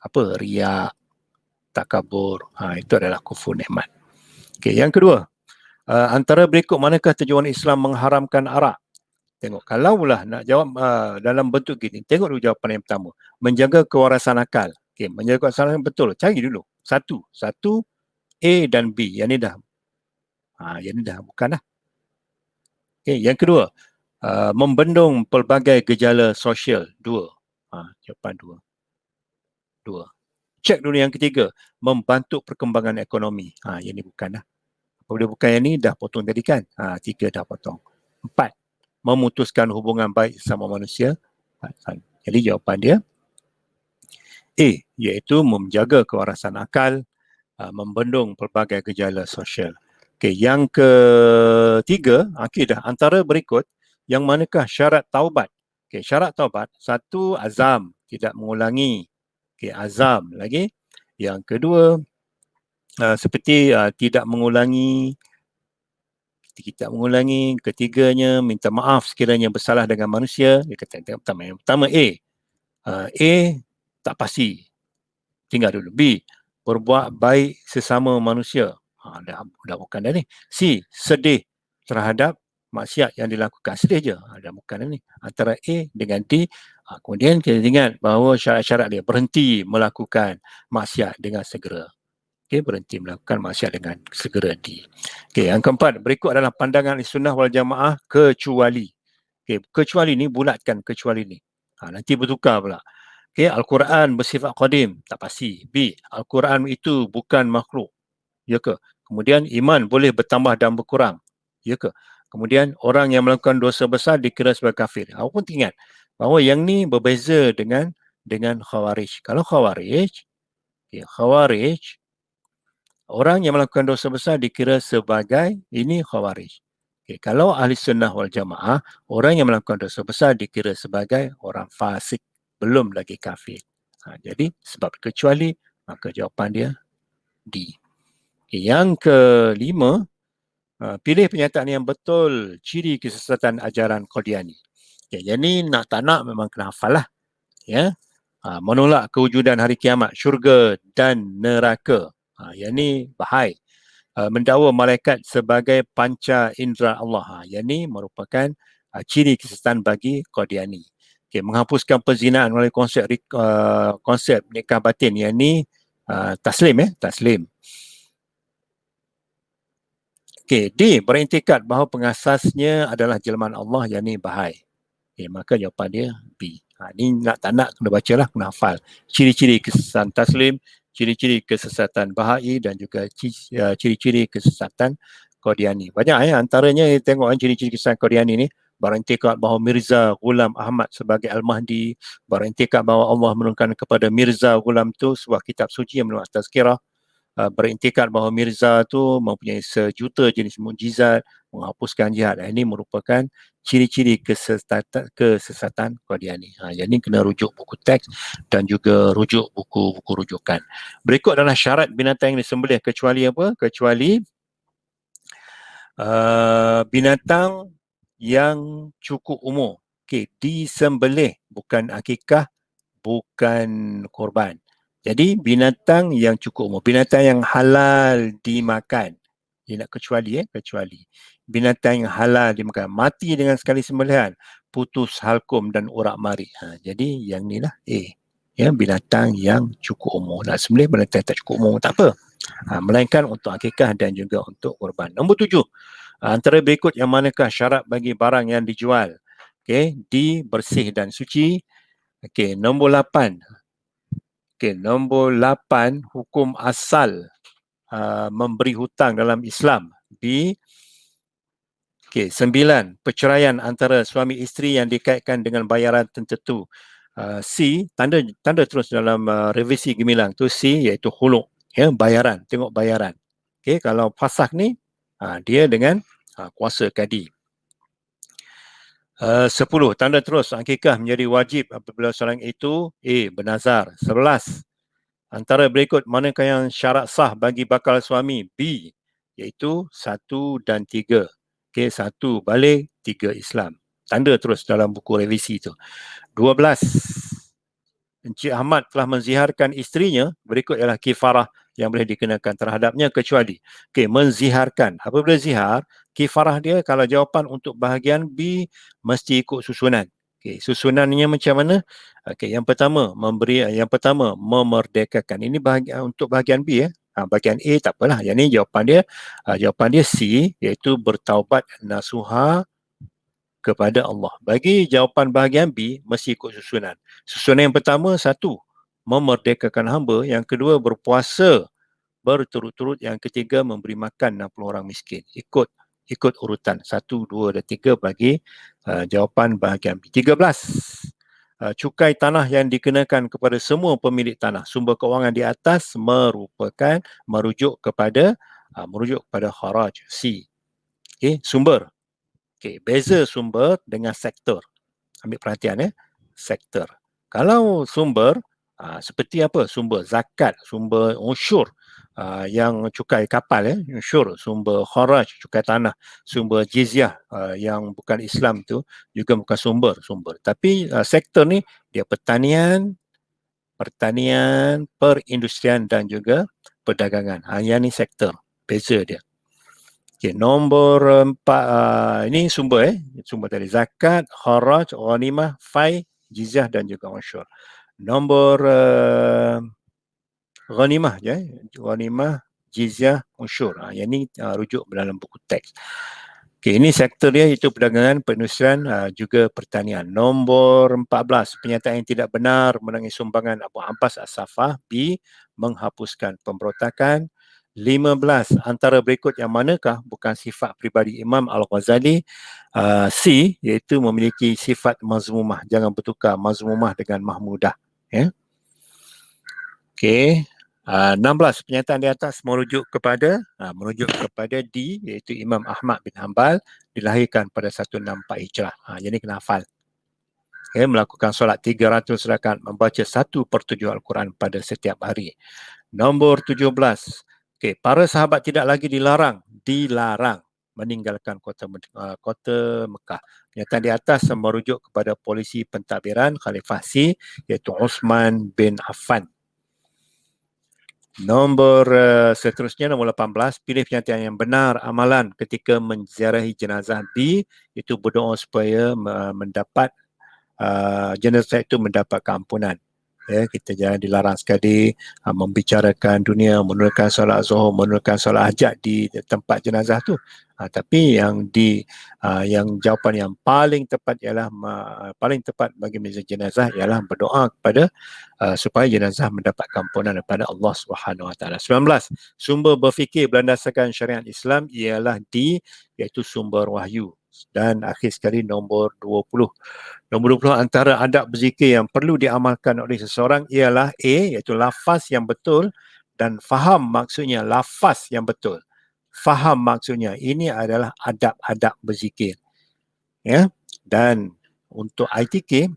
apa? Riak, takabur. Itu adalah kufur nikmat. Okay, yang kedua, antara berikut manakah tujuan Islam mengharamkan arak? Tengok, kalaulah nak jawab dalam bentuk gini, tengok dulu jawapan yang pertama. Menjaga kewarasan akal. Okay, menjaga kewarasan akal betul. Cari dulu. Satu A dan B. Yang ni dah. Yang ni dah bukan dah. Okay, yang kedua, membendung pelbagai gejala sosial. 2. Jawapan 2. Cek dulu yang ketiga, membantu perkembangan ekonomi. Yang ni bukan dah. Apabila bukan yang ni, dah potong tadi kan? 3 dah potong. 4, memutuskan hubungan baik sama manusia. Jadi jawapan dia A, iaitu menjaga kewarasan akal, membendung pelbagai gejala sosial. Okay, yang ketiga, dah antara berikut, yang manakah syarat taubat? Okay, syarat taubat, 1, azam, tidak mengulangi. Okay, azam lagi. Yang kedua, seperti tidak mengulangi. Ketiganya, minta maaf sekiranya bersalah dengan manusia. Dia kata yang pertama A. A, tak pasti. Tinggal dulu. B, berbuat baik sesama manusia. Dah bukan dah ni. C, sedih terhadap maksiat yang dilakukan. Sedih je. Dah bukan dah ni. Antara A dengan D. Kemudian kita ingat bahawa syarat-syarat dia berhenti melakukan maksiat dengan segera. Okay, berhenti melakukan maksiat dengan segera D. Okay, yang keempat, berikut adalah pandangan Ahlussunnah wal Jamaah kecuali. Okay, kecuali ni, bulatkan kecuali ni. Nanti bertukar pula. Okay, Al-Quran bersifat qadim, tak pasti. B, Al-Quran itu bukan makhluk. Ya ke? Kemudian iman boleh bertambah dan berkurang. Ya ke? Kemudian orang yang melakukan dosa besar dikira sebagai kafir. Awak pun ingat bahawa yang ni berbeza dengan Khawarij. Kalau Khawarij, orang yang melakukan dosa besar dikira sebagai ini Khawarij. Okay, kalau Ahli Sunnah wal Jamaah, orang yang melakukan dosa besar dikira sebagai orang fasik, belum lagi kafir. Jadi sebab kecuali, maka jawapan dia D. Okay, yang kelima, pilih pernyataan yang betul ciri kesesatan ajaran Qadiani. Okay, yang ni nak tak nak memang kena hafal lah. Ya. Menolak kewujudan hari kiamat, syurga dan neraka. Yang ni bahaya. Mendakwa malaikat sebagai panca indera Allah. Yang ni merupakan ciri kesesatan bagi Qadiani. menghapuskan perzinaan melalui konsep nikah batin, yang ni taslim, taslim. D, berintikad bahawa pengasasnya adalah jelmaan Allah, yang ni Bahai. Maka jawapan dia B. Ni tak nak kena baca lah, kena hafal. Ciri-ciri kesesatan taslim, ciri-ciri kesesatan Bahai dan juga ciri-ciri kesesatan Qadiani. Banyak antaranya tengok ciri-ciri kesesatan Qadiani ni. Berintikad bahawa Mirza Ghulam Ahmad sebagai Al-Mahdi, berintikad bahawa Allah menurunkan kepada Mirza Ghulam tu sebuah kitab suci yang menurut Tazkirah, berintikad bahawa Mirza tu mempunyai sejuta jenis mukjizat, menghapuskan jihad. Ini merupakan ciri-ciri kesesatan Qadiani. Yang ini kena rujuk buku teks dan juga rujuk buku-buku rujukan. Berikut adalah syarat binatang yang disembelih, kecuali apa? Kecuali binatang yang cukup umur. Disembelih, bukan akikah, bukan korban. Jadi binatang yang cukup umur, binatang yang halal dimakan. Dia nak kecuali, kecuali. Binatang yang halal dimakan, mati dengan sekali sembelihan, putus halkum dan urat marik. Jadi yang ni lah A. Binatang yang cukup umur. Nak sembelih binatang tak cukup umur tak apa. Melainkan untuk akikah dan juga untuk korban. Nombor 7. Antara berikut yang manakah syarat bagi barang yang dijual? D, bersih dan suci. Nombor 8. Nombor 8, hukum asal memberi hutang dalam Islam. B. 9, perceraian antara suami isteri yang dikaitkan dengan bayaran tertentu. C, tanda terus dalam revisi gemilang tu C, iaitu huluk, bayaran, tengok bayaran. Kalau fasakh ni dia dengan kuasa kadi. 10, tanda terus akikah menjadi wajib apabila seorang itu A, bernazar. 11, antara berikut manakah yang syarat sah bagi bakal suami? B, iaitu 1 dan 3. 1 balik, 3 Islam. Tanda terus dalam buku revisi itu. 12, Encik Ahmad telah menziharkan isterinya, berikut ialah kifarah yang boleh dikenakan terhadapnya, kecuali menziharkan. Apabila zihar, kifarah dia kalau jawapan untuk bahagian B mesti ikut susunan. Susunannya macam mana? Yang pertama memerdekakan. Ini untuk bahagian B. Bahagian A tak apalah. Yang ni jawapan dia C, iaitu bertaubat nasuha kepada Allah. Bagi jawapan bahagian B mesti ikut susunan. Susunan yang pertama, 1, memerdekakan hamba. Yang kedua, berpuasa berturut-turut. Yang ketiga, memberi makan 60 orang miskin. Ikut urutan 1, 2 dan 3 bagi jawapan bahagian B. 13, cukai tanah yang dikenakan kepada semua pemilik tanah. Sumber keuangan di atas merujuk kepada kharaj. C. Sumber. Beza sumber dengan sektor. Ambil perhatian sektor. Kalau sumber seperti apa? Sumber zakat, sumber usyur yang cukai kapal, usyur, sumber kharaj, cukai tanah, sumber jizyah yang bukan Islam tu juga bukan sumber. Tapi sektor ni dia pertanian, perindustrian dan juga perdagangan. Yang ni sektor. Beza dia. Nombor 4, ini sumber sumber tadi, zakat, kharaj, ghanimah, fai, jizyah dan juga usyur. Nombor ghanimah ghanimah, jizyah, usyur. Yang ni rujuk dalam buku teks. Ini sektor dia, itu perdagangan, perindustrian, juga pertanian. Nombor 14, pernyataan yang tidak benar mengenai sumbangan Abu Abbas As-Saffah. B, menghapuskan pemberontakan. 15, antara berikut yang manakah bukan sifat pribadi Imam Al-Ghazali? C, iaitu memiliki sifat mazmumah. Jangan bertukar mazmumah dengan mahmudah. 16, pernyataan di atas merujuk kepada D, iaitu Imam Ahmad bin Hanbal, dilahirkan pada 164 Hijrah. Jadi kena hafal. Melakukan solat 300 rakaat, membaca 1/7 Al-Quran pada setiap hari. Nombor 17, para sahabat tidak lagi dilarang meninggalkan kota Mekah. Pernyataan di atas merujuk kepada polisi pentadbiran Khalifah C, iaitu Uthman bin Affan. Nombor seterusnya, nombor 18, pilih pernyataan yang benar amalan ketika menziarahi jenazah. B, itu berdoa supaya mendapat jenazah itu mendapat keampunan. Ya, kita jangan dilarang sekali membicarakan dunia, menunaikan solat zuhur, menunaikan solat hajat di tempat jenazah tu. Tapi yang jawapan yang paling tepat ialah paling tepat bagi majlis jenazah ialah berdoa kepada supaya jenazah mendapat keampunan daripada Allah Subhanahu Wa Taala. 19. Sumber berfikir berlandaskan syariat Islam ialah iaitu sumber wahyu. Dan akhir sekali nombor 20. Nombor 20 antara adab berzikir yang perlu diamalkan oleh seseorang ialah A, iaitu lafaz yang betul dan faham maksudnya. Lafaz yang betul, faham maksudnya. Ini adalah adab-adab berzikir. Ya. Dan untuk ITK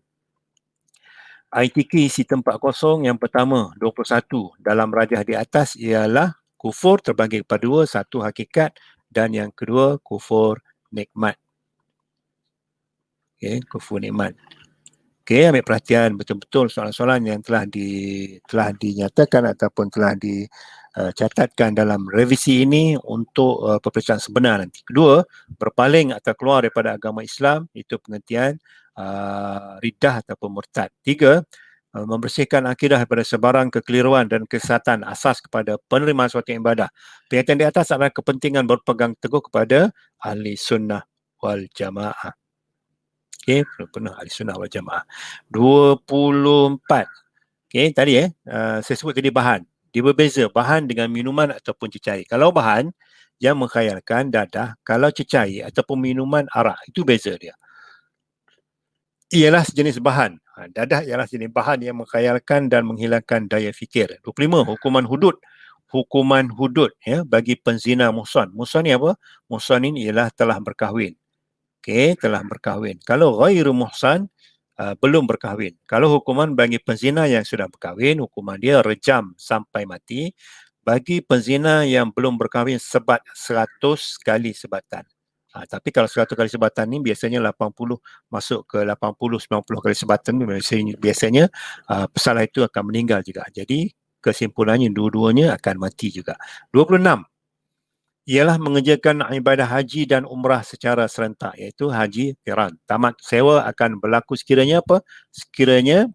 isi tempat kosong yang pertama 21 dalam rajah di atas ialah kufur terbagi kepada dua, satu hakikat dan yang kedua kufur nikmat. Okay, kufur nikmat. Okey, ambil perhatian betul-betul soalan-soalan yang telah dinyatakan ataupun telah dicatatkan dalam revisi ini untuk peperiksaan sebenar nanti. Kedua, berpaling atau keluar daripada agama Islam, itu pengertian riddah ataupun murtad. Tiga, membersihkan akidah daripada sebarang kekeliruan dan kesesatan asas kepada penerimaan suatu ibadah. Pengertian di atas adalah kepentingan berpegang teguh kepada ahli sunnah wal jamaah. Okey, penuh ahli sunnah wal jamaah. 24. Okey, tadi saya sebut tadi bahan. Dia berbeza bahan dengan minuman ataupun cecair. Kalau bahan yang mengkhayalkan dadah, kalau cecair ataupun minuman arak, itu beza dia. Ialah sejenis bahan. Dadah ialah sejenis bahan yang mengkhayalkan dan menghilangkan daya fikir. 25. Hukuman hudud. Hukuman hudud bagi penzina muhsan. Muhsan ni apa? Muhsan ini ialah telah berkahwin. Okey, telah berkahwin. Kalau ghairu muhsan, belum berkahwin. Kalau hukuman bagi penzina yang sudah berkahwin, hukuman dia rejam sampai mati. Bagi penzina yang belum berkahwin, sebat 100 kali sebatan. Tapi kalau 100 kali sebatan ni biasanya 80 masuk ke 80-90 kali sebatan ni biasanya pesalah itu akan meninggal juga. Jadi kesimpulannya dua-duanya akan mati juga. 26. Ialah mengerjakan ibadah haji dan umrah secara serentak, iaitu haji qiran. Tamat sewa akan berlaku sekiranya apa? Sekiranya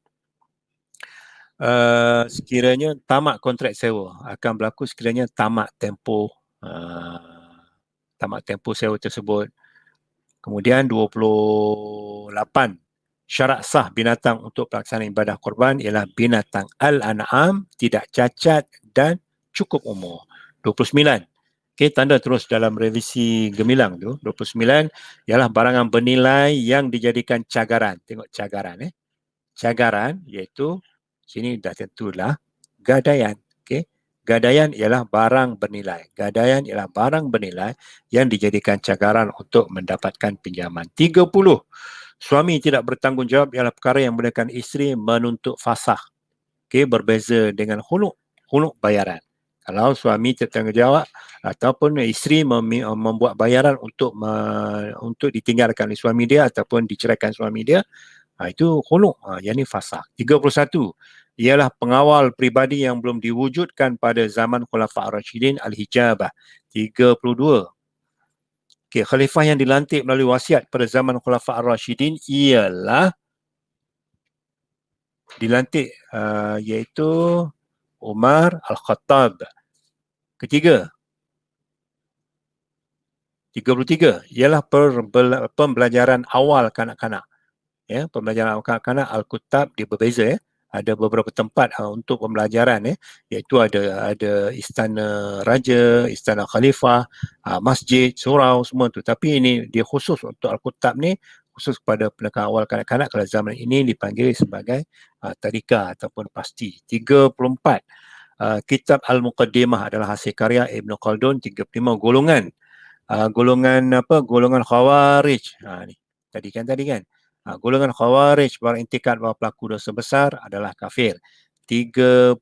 tamat kontrak sewa akan berlaku sekiranya tamat tempoh sewa tersebut. Kemudian 28. Syarat sah binatang untuk pelaksanaan ibadah korban ialah binatang al-an'am, tidak cacat dan cukup umur. 29. Okey, tanda terus dalam revisi gemilang tu. 29 ialah barangan bernilai yang dijadikan cagaran. Tengok cagaran. Cagaran iaitu, sini dah tentulah gadaian. Okey. Gadaian ialah barang bernilai. Gadaian ialah barang bernilai yang dijadikan cagaran untuk mendapatkan pinjaman. 30. Suami tidak bertanggungjawab ialah perkara yang membolehkan isteri menuntut fasakh. Okey, berbeza dengan huluk bayaran. Kalau suami bertanggungjawab ataupun isteri membuat bayaran untuk ditinggalkan oleh suami dia ataupun diceraikan suami dia, itu huluk, yang ni fasakh. 31 ialah pengawal peribadi yang belum diwujudkan pada zaman Khulafa' Ar-Rasyidin al-Hijabah. 32. Okey, khalifah yang dilantik melalui wasiat pada zaman Khulafa' Ar-Rasyidin ialah dilantik iaitu Umar Al-Khattab. Ketiga, 33 ialah pembelajaran awal kanak-kanak. Pembelajaran awal kanak-kanak Al-Kutab dia berbeza. Ada beberapa tempat untuk pembelajaran, iaitu ada istana raja, istana khalifah, masjid, surau, semua tu. Tapi ini dia khusus untuk Al-Kutab ni, khusus kepada pendidikan awal kanak-kanak. Kalau zaman ini dipanggil sebagai tadika ataupun pasti. 34. Kitab Al-Muqaddimah adalah hasil karya Ibn Khaldun. 35. Golongan Khawarij. Ni tadi kan. Golongan Khawarij berintikad bahawa pelaku dosa besar adalah kafir. 36.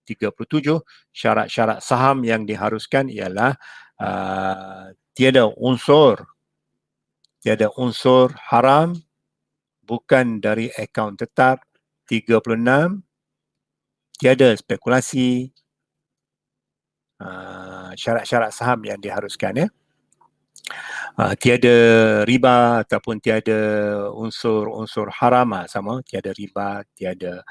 37. Syarat-syarat saham yang diharuskan ialah tiada unsur haram, bukan dari akaun tetap. 36. Tiada spekulasi. Syarat-syarat saham yang diharuskan. Tiada riba ataupun tiada unsur-unsur haram, sama, tiada riba, tiada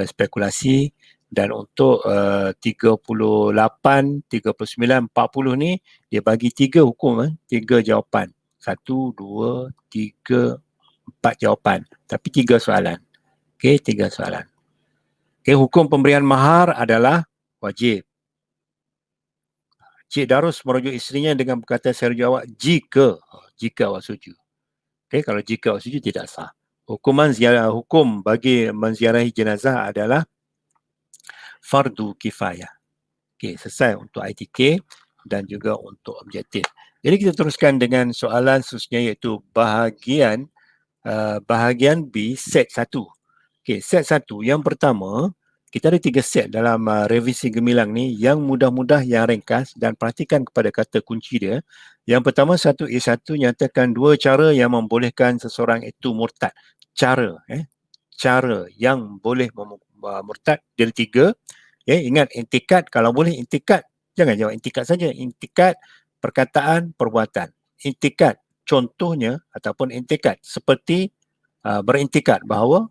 spekulasi. Dan untuk 38, 39, 40 ni dia bagi 3 hukum, 3 jawapan. 1, 2, 3, 4 jawapan. Tapi 3 soalan. Okey, 3 soalan. Okey, hukum pemberian mahar adalah wajib. Cik Darus merujuk isterinya dengan berkata saya rujuk awak jika awak setuju. Okey, kalau jika awak setuju tidak sah. Hukum bagi menziarahi jenazah adalah fardu kifayah. Okey, selesai untuk ITK dan juga untuk objektif. Jadi kita teruskan dengan soalan seterusnya iaitu bahagian B set 1. Okey, set 1 yang pertama, kita ada 3 set dalam revisi gemilang ni, yang mudah-mudah, yang ringkas, dan perhatikan kepada kata kunci dia. Yang pertama, 1A1 nyatakan 2 cara yang membolehkan seseorang itu murtad. Cara yang boleh murtad dari 3. Ingat, intikad, kalau boleh intikad, jangan jawab intikad saja. Intikad, perkataan, perbuatan. Intikad, contohnya ataupun intikad seperti berintikad bahawa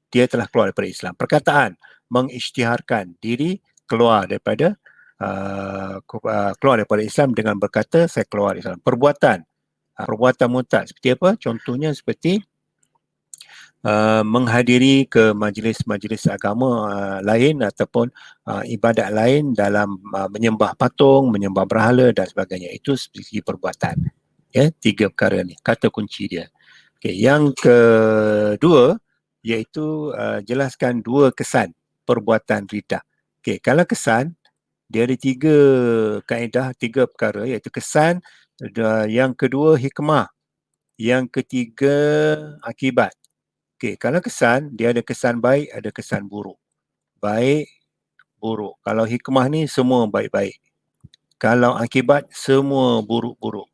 dia telah keluar daripada Islam. Perkataan, mengisytiharkan diri keluar daripada Islam dengan berkata saya keluar Islam. Perbuatan murtad seperti apa? Contohnya seperti menghadiri ke majlis-majlis agama lain ataupun ibadat lain dalam menyembah patung, menyembah berhala dan sebagainya. Itu seperti perbuatan. 3 perkara ni, kata kunci dia. Okay, yang kedua iaitu jelaskan 2 kesan perbuatan ridah. Okay, kalau kesan, dia ada 3 kaedah, 3 perkara iaitu kesan, yang kedua hikmah, yang ketiga akibat. Okay, kalau kesan, dia ada kesan baik, ada kesan buruk. Baik, buruk. Kalau hikmah ni semua baik-baik. Kalau akibat, semua buruk-buruk.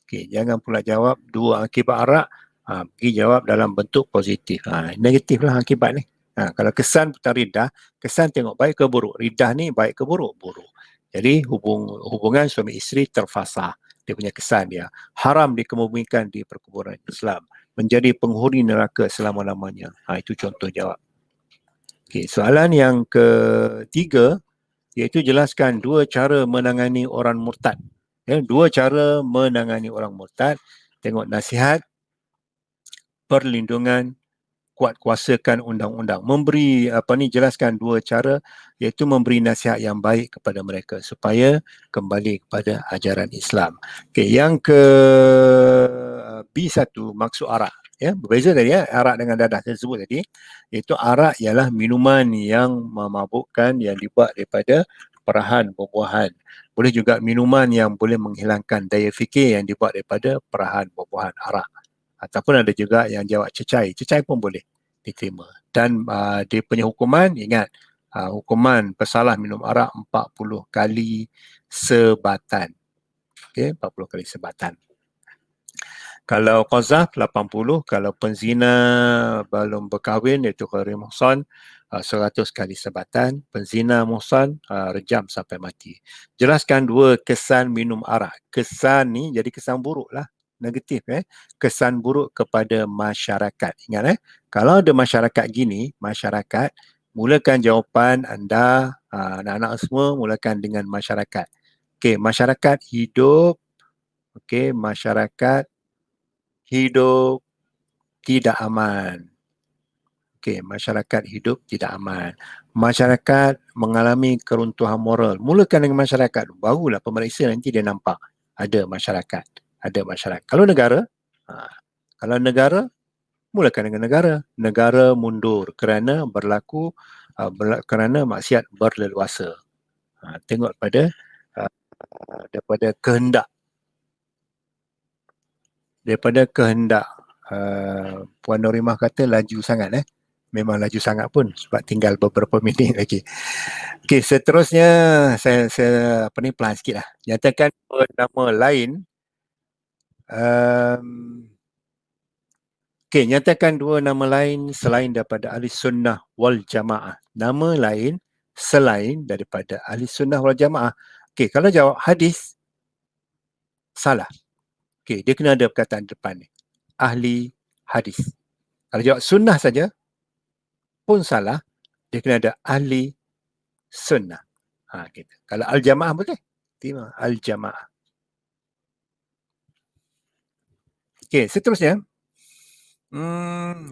Okay, jangan pula jawab 2 akibat arak, pergi jawab dalam bentuk positif. Negatif lah akibat ni. Kalau kesan tentang ridah, kesan tengok baik ke buruk. Ridah ni baik ke buruk? Buruk. Jadi hubungan suami isteri terfasah. Dia punya kesan dia. Haram dikemumikan di perkuburan Islam. Menjadi penghuni neraka selama-lamanya. Itu contoh jawab. Okay, soalan yang ketiga iaitu jelaskan 2 cara menangani orang murtad. 2 cara menangani orang murtad. Tengok nasihat, perlindungan, kuat kuasakan undang-undang. Jelaskan 2 cara iaitu memberi nasihat yang baik kepada mereka supaya kembali kepada ajaran Islam. Okey, yang ke B1 maksud arak. Berbeza tadi arak dengan dadah saya sebut tadi, iaitu arak ialah minuman yang memabukkan yang dibuat daripada perahan buah-buahan. Boleh juga minuman yang boleh menghilangkan daya fikir yang dibuat daripada perahan buah-buahan arak. Ataupun ada juga yang jawab cecai. Cecai pun boleh diterima. Dan dia punya hukuman, ingat, hukuman pesalah minum arak 40 kali sebatan. Okey, 40 kali sebatan. Kalau qazaf 80, kalau penzina belum berkahwin iaitu ghairi muhsan 100 kali sebatan, penzina muhsan rejam sampai mati. Jelaskan 2 kesan minum arak. Kesan ni jadi kesan buruk lah, negatif kesan buruk kepada masyarakat. Ingat kalau ada masyarakat gini, masyarakat, mulakan jawapan anda, anak-anak semua mulakan dengan masyarakat. Okey, masyarakat hidup, masyarakat hidup tidak aman. Okey, masyarakat hidup tidak aman. Masyarakat mengalami keruntuhan moral. Mulakan dengan masyarakat, barulah pemeriksa nanti dia nampak ada masyarakat. Ada masyarakat. Kalau negara, mulakan dengan negara. Negara mundur kerana kerana maksiat berleluasa. Tengok daripada kehendak Puan Norimah kata laju sangat memang laju sangat pun sebab tinggal beberapa minit lagi. Okey, seterusnya saya pelan sikit lah. Nyatakan nama lain nyatakan 2 nama lain selain daripada Ahli Sunnah wal Jamaah. Nama lain selain daripada Ahli Sunnah wal Jamaah. Okey, kalau jawab hadis, salah. Okey, dia kena ada perkataan depan ni. Ahli hadis. Kalau jawab sunnah saja pun salah, dia kena ada ahli sunnah. Gitu. Kalau al-jamaah boleh. Terima al-jamaah. Okey, seterusnya.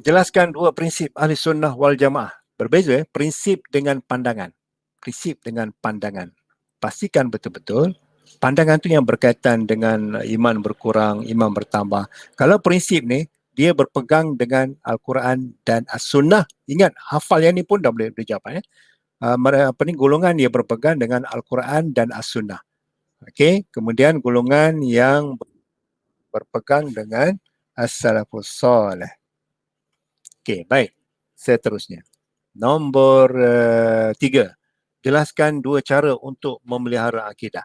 Jelaskan dua prinsip ahli sunnah wal jamaah. Berbeza prinsip dengan pandangan. Prinsip dengan pandangan. Pastikan betul-betul pandangan tu yang berkaitan dengan iman berkurang, iman bertambah. Kalau prinsip ni, dia berpegang dengan Al-Quran dan As-Sunnah. Ingat, hafal yang ni pun dah boleh jawab. Apa ni, golongan dia berpegang dengan Al-Quran dan As-Sunnah. Okey, kemudian golongan yang berpegang dengan As-Salafus Salih. Okey, baik. Seterusnya. Nombor 3. Jelaskan dua cara untuk memelihara akidah.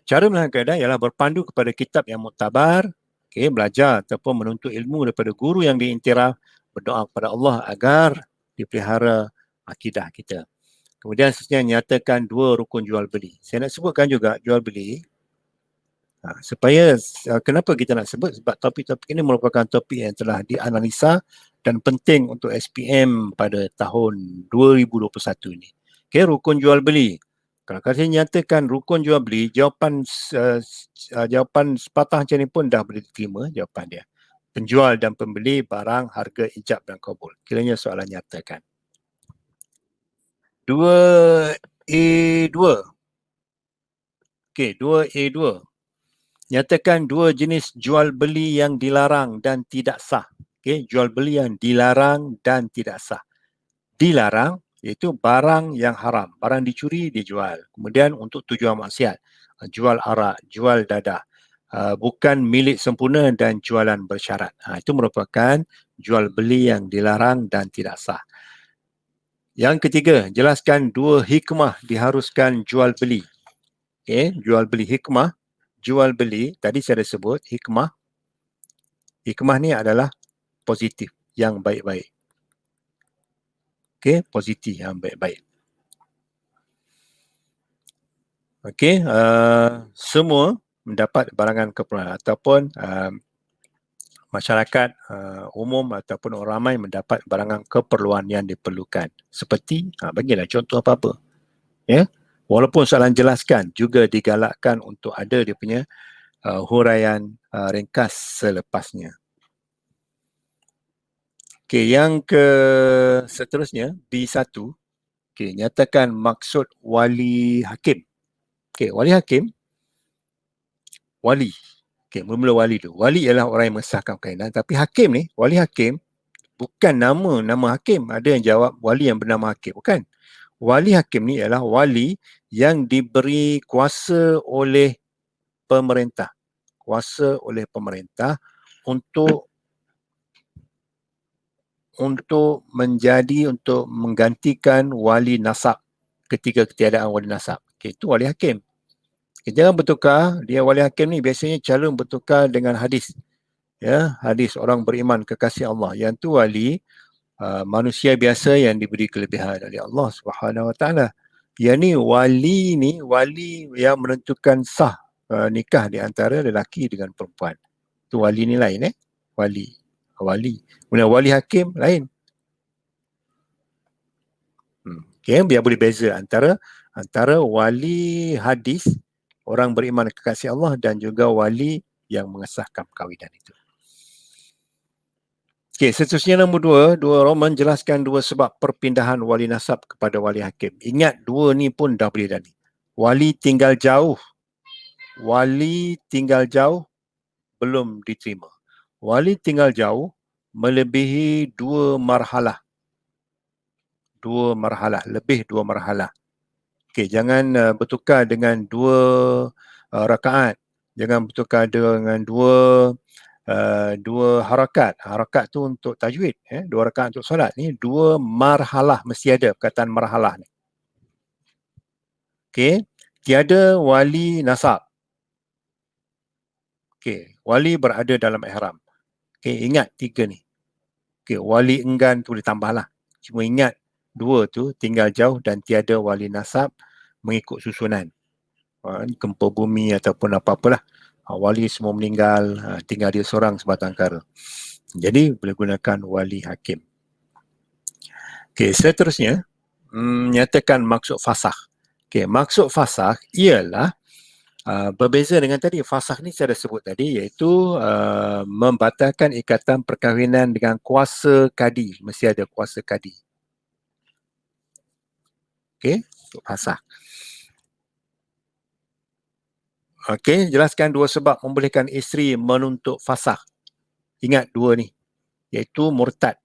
Cara memelihara akidah ialah berpandu kepada kitab yang muktabar, belajar ataupun menuntut ilmu daripada guru yang diiktiraf, berdoa kepada Allah agar dipelihara akidah kita. Kemudian seterusnya nyatakan dua rukun jual beli. Saya nak sebutkan juga jual beli. Supaya kenapa kita nak sebut? Sebab topik-topik ini merupakan topik yang telah dianalisa dan penting untuk SPM pada tahun 2021 ini. Okey, rukun jual beli. Kalau saya nyatakan rukun jual beli, jawapan sepatah macam ni pun dah boleh diterima jawapan dia. Penjual dan pembeli barang, harga, ijab dan kabul. Kiranya soalan nyatakan. 2A2. Okey, 2A2. Nyatakan dua jenis jual beli yang dilarang dan tidak sah. Okey, jual beli yang dilarang dan tidak sah. Dilarang iaitu barang yang haram, barang dicuri dijual. Kemudian untuk tujuan maksiat, jual arak, jual dadah, bukan milik sempurna dan jualan bersyarat. Itu merupakan jual beli yang dilarang dan tidak sah. Yang ketiga, jelaskan dua hikmah diharuskan jual beli. Okey, jual beli hikmah. Jual beli, tadi saya dah sebut, hikmah. Hikmah ni adalah positif, yang baik-baik. Okey, positif yang baik-baik. Okey, semua mendapat barangan keperluan ataupun masyarakat umum ataupun orang ramai mendapat barangan keperluan yang diperlukan. Seperti, bagilah contoh apa-apa. Ya, walaupun soalan jelaskan juga digalakkan untuk ada dia punya huraian ringkas selepasnya. Okey, yang seterusnya B1. Okey, nyatakan maksud wali hakim. Okey, wali hakim, wali. Okey, mula-mula wali tu. Wali ialah orang yang mengesahkan perkahwinan, tapi hakim ni, wali hakim bukan nama hakim. Ada yang jawab wali yang bernama hakim, bukan. Wali hakim ni ialah wali yang diberi kuasa oleh pemerintah. Kuasa oleh pemerintah untuk menggantikan wali nasab ketika ketiadaan wali nasab. Okay, itu wali hakim. Okay, jangan bertukar, dia wali hakim ni biasanya calon bertukar dengan hadis. Ya, hadis orang beriman kekasih Allah. Yang tu wali manusia biasa yang diberi kelebihan oleh Allah Subhanahu Wa Taala. Yang ni wali yang menentukan sah nikah di antara lelaki dengan perempuan. Tu wali ni lain wali. Kemudian wali hakim lain. Okay, biar boleh beza antara wali hadis, orang beriman kekasih Allah, dan juga wali yang mengesahkan perkahwinan itu. Okay, seterusnya nombor 2 Roman jelaskan dua sebab perpindahan wali nasab kepada wali hakim. Ingat, dua ni pun dah boleh tadi. Wali tinggal jauh belum diterima. Wali tinggal jauh melebihi dua marhalah. Lebih dua marhalah. Okey, jangan bertukar dengan 2 rakaat. Jangan bertukar dengan 2 harakat. Harakat tu untuk tajwid, 2 rakaat untuk solat. Ni 2 marhalah, mesti ada perkataan marhalah ni. Okey, tiada wali nasab. Okey, wali berada dalam ihram. Okey, ingat 3 ni. Okey, wali enggan tu boleh tambahlah. Cuma ingat 2 tu tinggal jauh dan tiada wali nasab mengikut susunan. gempa bumi ataupun apa-apalah. Wali semua meninggal, tinggal dia seorang sebatang kara. Jadi boleh gunakan wali hakim. Okey, seterusnya nyatakan maksud fasakh. Okey, maksud fasakh ialah berbeza dengan tadi. Fasakh ni saya dah sebut tadi, iaitu membatalkan ikatan perkahwinan dengan kuasa kadi. Mesti ada kuasa kadi. Okey, fasakh. Okey, jelaskan dua sebab membolehkan isteri menuntut fasakh. Ingat dua ni, iaitu murtad.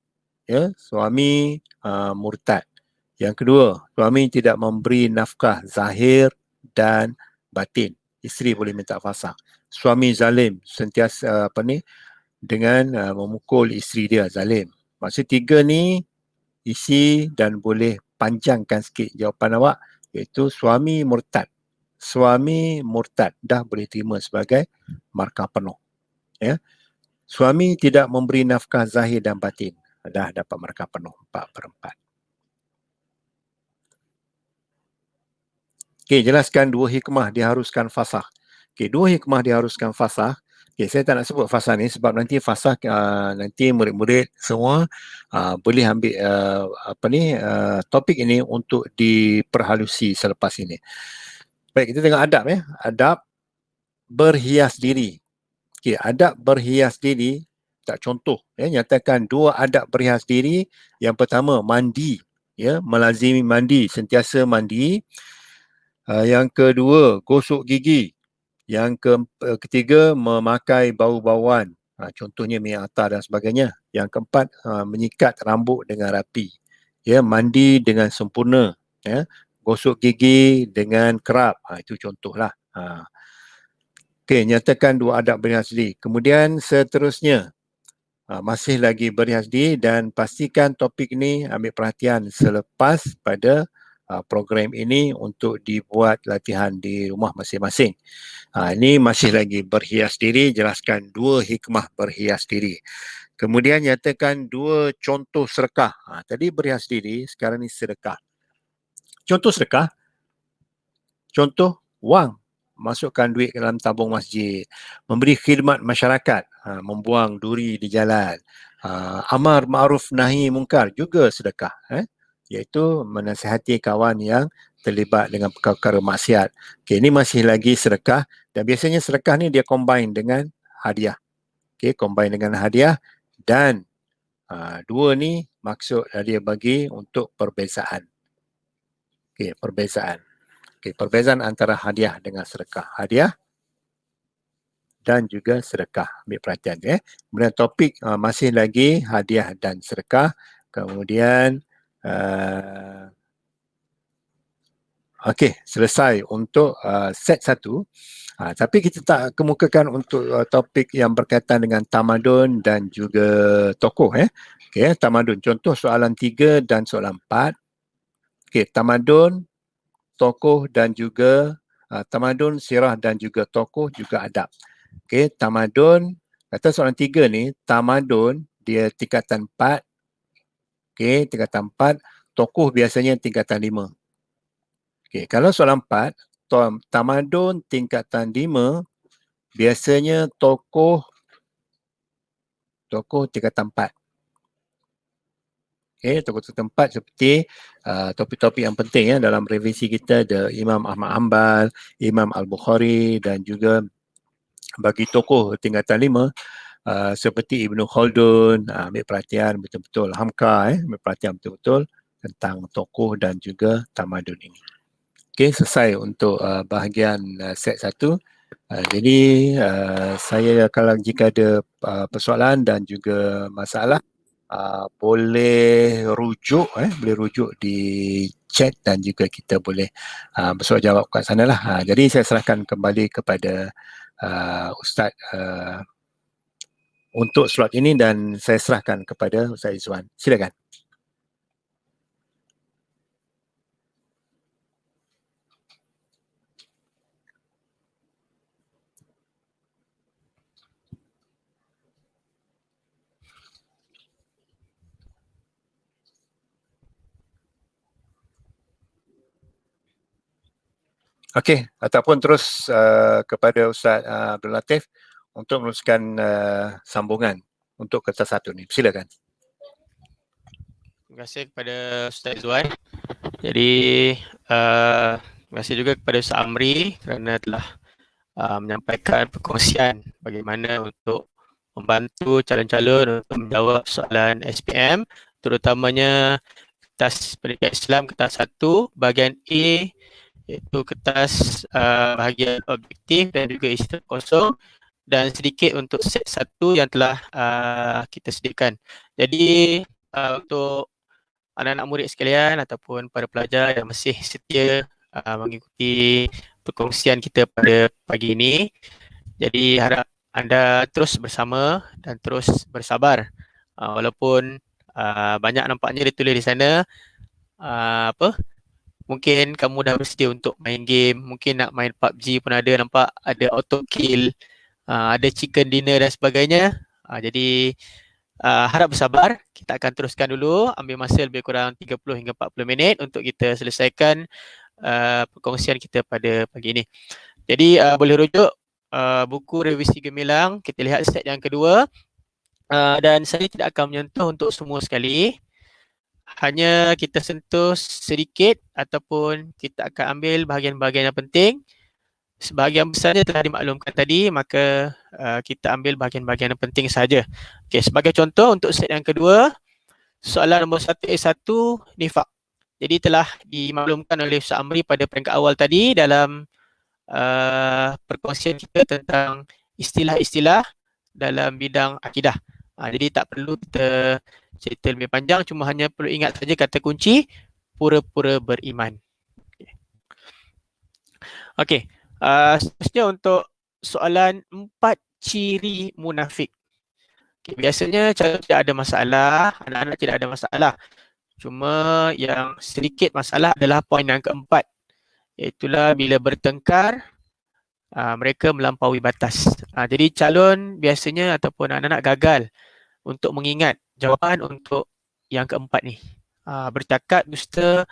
Ya, suami murtad. Yang kedua, suami tidak memberi nafkah zahir dan batin. Isteri boleh minta fasakh. Suami zalim, sentiasa dengan memukul isteri dia, zalim. Maksud tiga ni isi dan boleh panjangkan sikit jawapan awak, iaitu suami murtad. Suami murtad dah boleh terima sebagai markah penuh. Ya. Suami tidak memberi nafkah zahir dan batin, dah dapat markah penuh 4/4. Okey, jelaskan dua hikmah diharuskan fasakh. Okey, dua hikmah diharuskan fasakh. Okey, saya tak nak sebut fasakh ni sebab nanti fasakh nanti murid-murid semua boleh ambil topik ini untuk diperhalusi selepas ini. Baik, kita tengok adab ya. Adab berhias diri. Okey, adab berhias diri, tak contoh ya, nyatakan dua adab berhias diri. Yang pertama, mandi, ya, melazimi mandi, sentiasa mandi. Yang kedua, gosok gigi. Yang ketiga, memakai bau-bauan. Contohnya minyak atar dan sebagainya. Yang keempat, menyikat rambut dengan rapi. Ya, mandi dengan sempurna. Ya, gosok gigi dengan kerap. Itu contohlah. Okey, nyatakan dua adab berhias diri. Kemudian seterusnya, masih lagi berhias diri dan pastikan topik ini ambil perhatian selepas pada program ini untuk dibuat latihan di rumah masing-masing. Ini masih lagi berhias diri, jelaskan dua hikmah berhias diri. Kemudian nyatakan dua contoh sedekah. Tadi berhias diri, sekarang ni sedekah. Contoh sedekah, contoh wang. Masukkan duit ke dalam tabung masjid, memberi khidmat masyarakat, membuang duri di jalan, amar ma'ruf nahi mungkar juga sedekah, iaitu menasihati kawan yang terlibat dengan perkara maksiat. Okay, ini masih lagi sedekah dan biasanya sedekah ni dia combine dengan hadiah. Okay, combine dengan hadiah dan dua ni maksud dia bagi untuk perbezaan. Okay, perbezaan. Okay, perbezaan antara hadiah dengan sedekah. Hadiah dan juga sedekah. Ambil perhatian. Kemudian topik masih lagi hadiah dan sedekah. Kemudian okey, selesai untuk set 1. Tapi kita tak kemukakan untuk topik yang berkaitan dengan tamadun dan juga tokoh. Okey, tamadun. Contoh soalan 3 dan soalan 4. Okey, tamadun, tokoh dan juga tamadun, sirah dan juga tokoh juga adab. Okey, tamadun, kata soalan 3 ni, tamadun dia tingkatan 4. Okey, tingkatan 4, tokoh biasanya tingkatan 5. Okey, kalau soalan 4, tamadun tingkatan 5, biasanya tokoh tingkatan 4. Okay, tokoh tempat seperti topik-topik yang penting dalam revisi kita ada Imam Ahmad Hanbal, Imam Al-Bukhari dan juga bagi tokoh tingkatan 5 seperti Ibnu Khaldun, ambil perhatian betul-betul. Hamka, ambil perhatian betul-betul tentang tokoh dan juga tamadun ini. Okay, selesai untuk bahagian set 1. Jadi saya kalau jika ada persoalan dan juga masalah, boleh rujuk di chat dan juga kita boleh bersoal jawab kat sana lah. Jadi saya serahkan kembali kepada Ustaz untuk slot ini dan saya serahkan kepada Ustaz Izwan. Silakan. Okey, ataupun terus kepada Ustaz Abdul Latif untuk meneruskan sambungan untuk kertas satu ni. Silakan. Terima kasih kepada Ustaz Zuan. Jadi terima kasih juga kepada Ustaz Amri kerana telah menyampaikan perkongsian bagaimana untuk membantu calon-calon untuk menjawab soalan SPM, terutamanya kertas pendidikan Islam kertas 1 bahagian A, iaitu kertas bahagian objektif dan juga isi kosong, dan sedikit untuk set 1 yang telah kita sediakan. Jadi untuk anak-anak murid sekalian ataupun para pelajar yang masih setia mengikuti perkongsian kita pada pagi ini, jadi harap anda terus bersama dan terus bersabar. Walaupun banyak nampaknya ditulis di sana mungkin kamu dah bersedia untuk main game, mungkin nak main PUBG pun ada, nampak ada auto kill, ada chicken dinner dan sebagainya. Jadi harap bersabar, kita akan teruskan dulu, ambil masa lebih kurang 30 hingga 40 minit untuk kita selesaikan perkongsian kita pada pagi ini. Jadi boleh rujuk buku revisi gemilang, kita lihat set yang kedua, dan saya tidak akan menyentuh untuk semua sekali, hanya kita sentuh sedikit ataupun kita akan ambil bahagian-bahagian yang penting. Sebahagian besarnya telah dimaklumkan tadi, maka kita ambil bahagian-bahagian yang penting saja. Okey, sebagai contoh untuk set yang kedua, soalan nombor 1A1 nifaq. Jadi telah dimaklumkan oleh Ustaz Amri pada peringkat awal tadi dalam perkongsian kita tentang istilah-istilah dalam bidang akidah. Jadi tak perlu kita cerita lebih panjang, cuma hanya perlu ingat saja kata kunci pura-pura beriman. Okey, seterusnya untuk soalan 4 ciri munafik. Okay, biasanya calon tidak ada masalah, anak-anak tidak ada masalah. Cuma yang sedikit masalah adalah poin yang keempat. Iaitulah bila bertengkar, mereka melampaui batas. Jadi calon biasanya ataupun anak-anak gagal untuk mengingat jawapan untuk yang keempat ni. Bercakap dusta,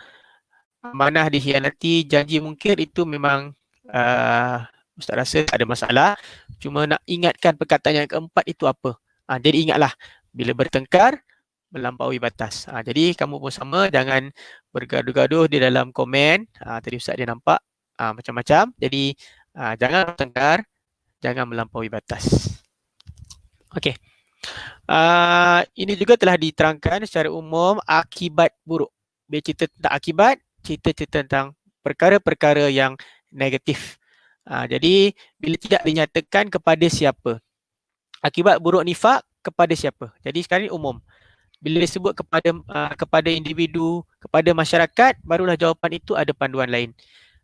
amanah dikhianati, janji mungkir, itu memang Ustaz rasa tak ada masalah. Cuma nak ingatkan perkataan yang keempat itu apa. Jadi ingatlah, bila bertengkar, melampaui batas. Jadi kamu pun sama, jangan bergaduh-gaduh di dalam komen. Tadi Ustaz dia nampak macam-macam. Jadi jangan bertengkar, jangan melampaui batas. Okey. Ini juga telah diterangkan secara umum akibat buruk. Bila cerita tentang akibat, cerita-cerita tentang perkara-perkara yang negatif. Jadi bila tidak dinyatakan kepada siapa, akibat buruk nifak kepada siapa. Jadi sekarang ini umum. Bila disebut kepada individu, kepada masyarakat, barulah jawapan itu ada panduan lain.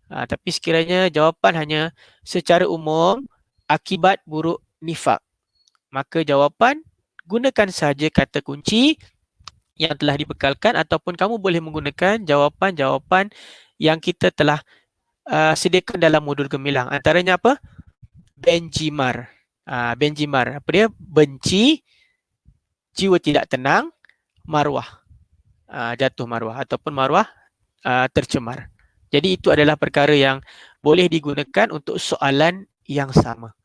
Tapi sekiranya jawapan hanya secara umum akibat buruk nifak, maka jawapan gunakan saja kata kunci yang telah dibekalkan, ataupun kamu boleh menggunakan jawapan-jawapan yang kita telah sediakan dalam modul gemilang. Antaranya apa? Benjimar. Benjimar. Apa dia? Benci, jiwa tidak tenang, marwah. Jatuh marwah ataupun marwah tercemar. Jadi itu adalah perkara yang boleh digunakan untuk soalan yang sama.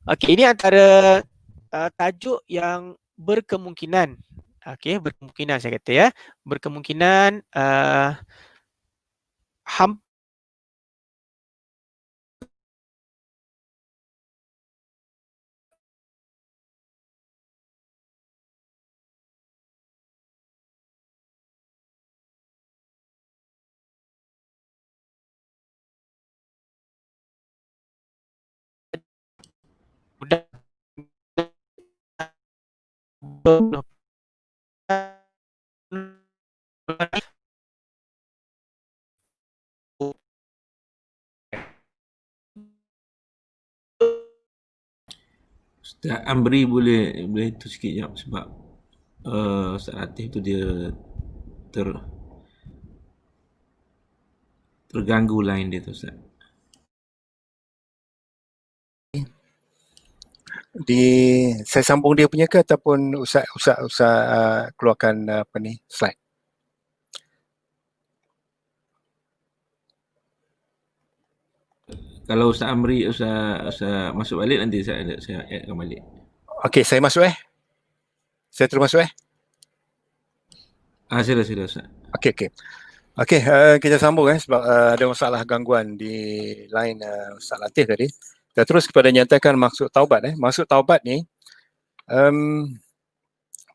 Okey, ini antara tajuk yang berkemungkinan. Okey, berkemungkinan saya kata ya. Berkemungkinan mudah Ustaz Amri boleh tu sikit jap sebab Ustaz Latif tu dia terganggu line dia tu Ustaz. Saya sambung dia punya ke ataupun Ustaz keluarkan apa ni slide? Kalau Ustaz Amri, Ustaz masuk balik nanti saya addkan balik. Okey, saya masuk Saya terus masuk Sila Ustaz. Okey. Okey, kita sambung sebab ada masalah gangguan di line Ustaz Latif tadi. Kita terus kepada nyatakan maksud taubat Maksud taubat ni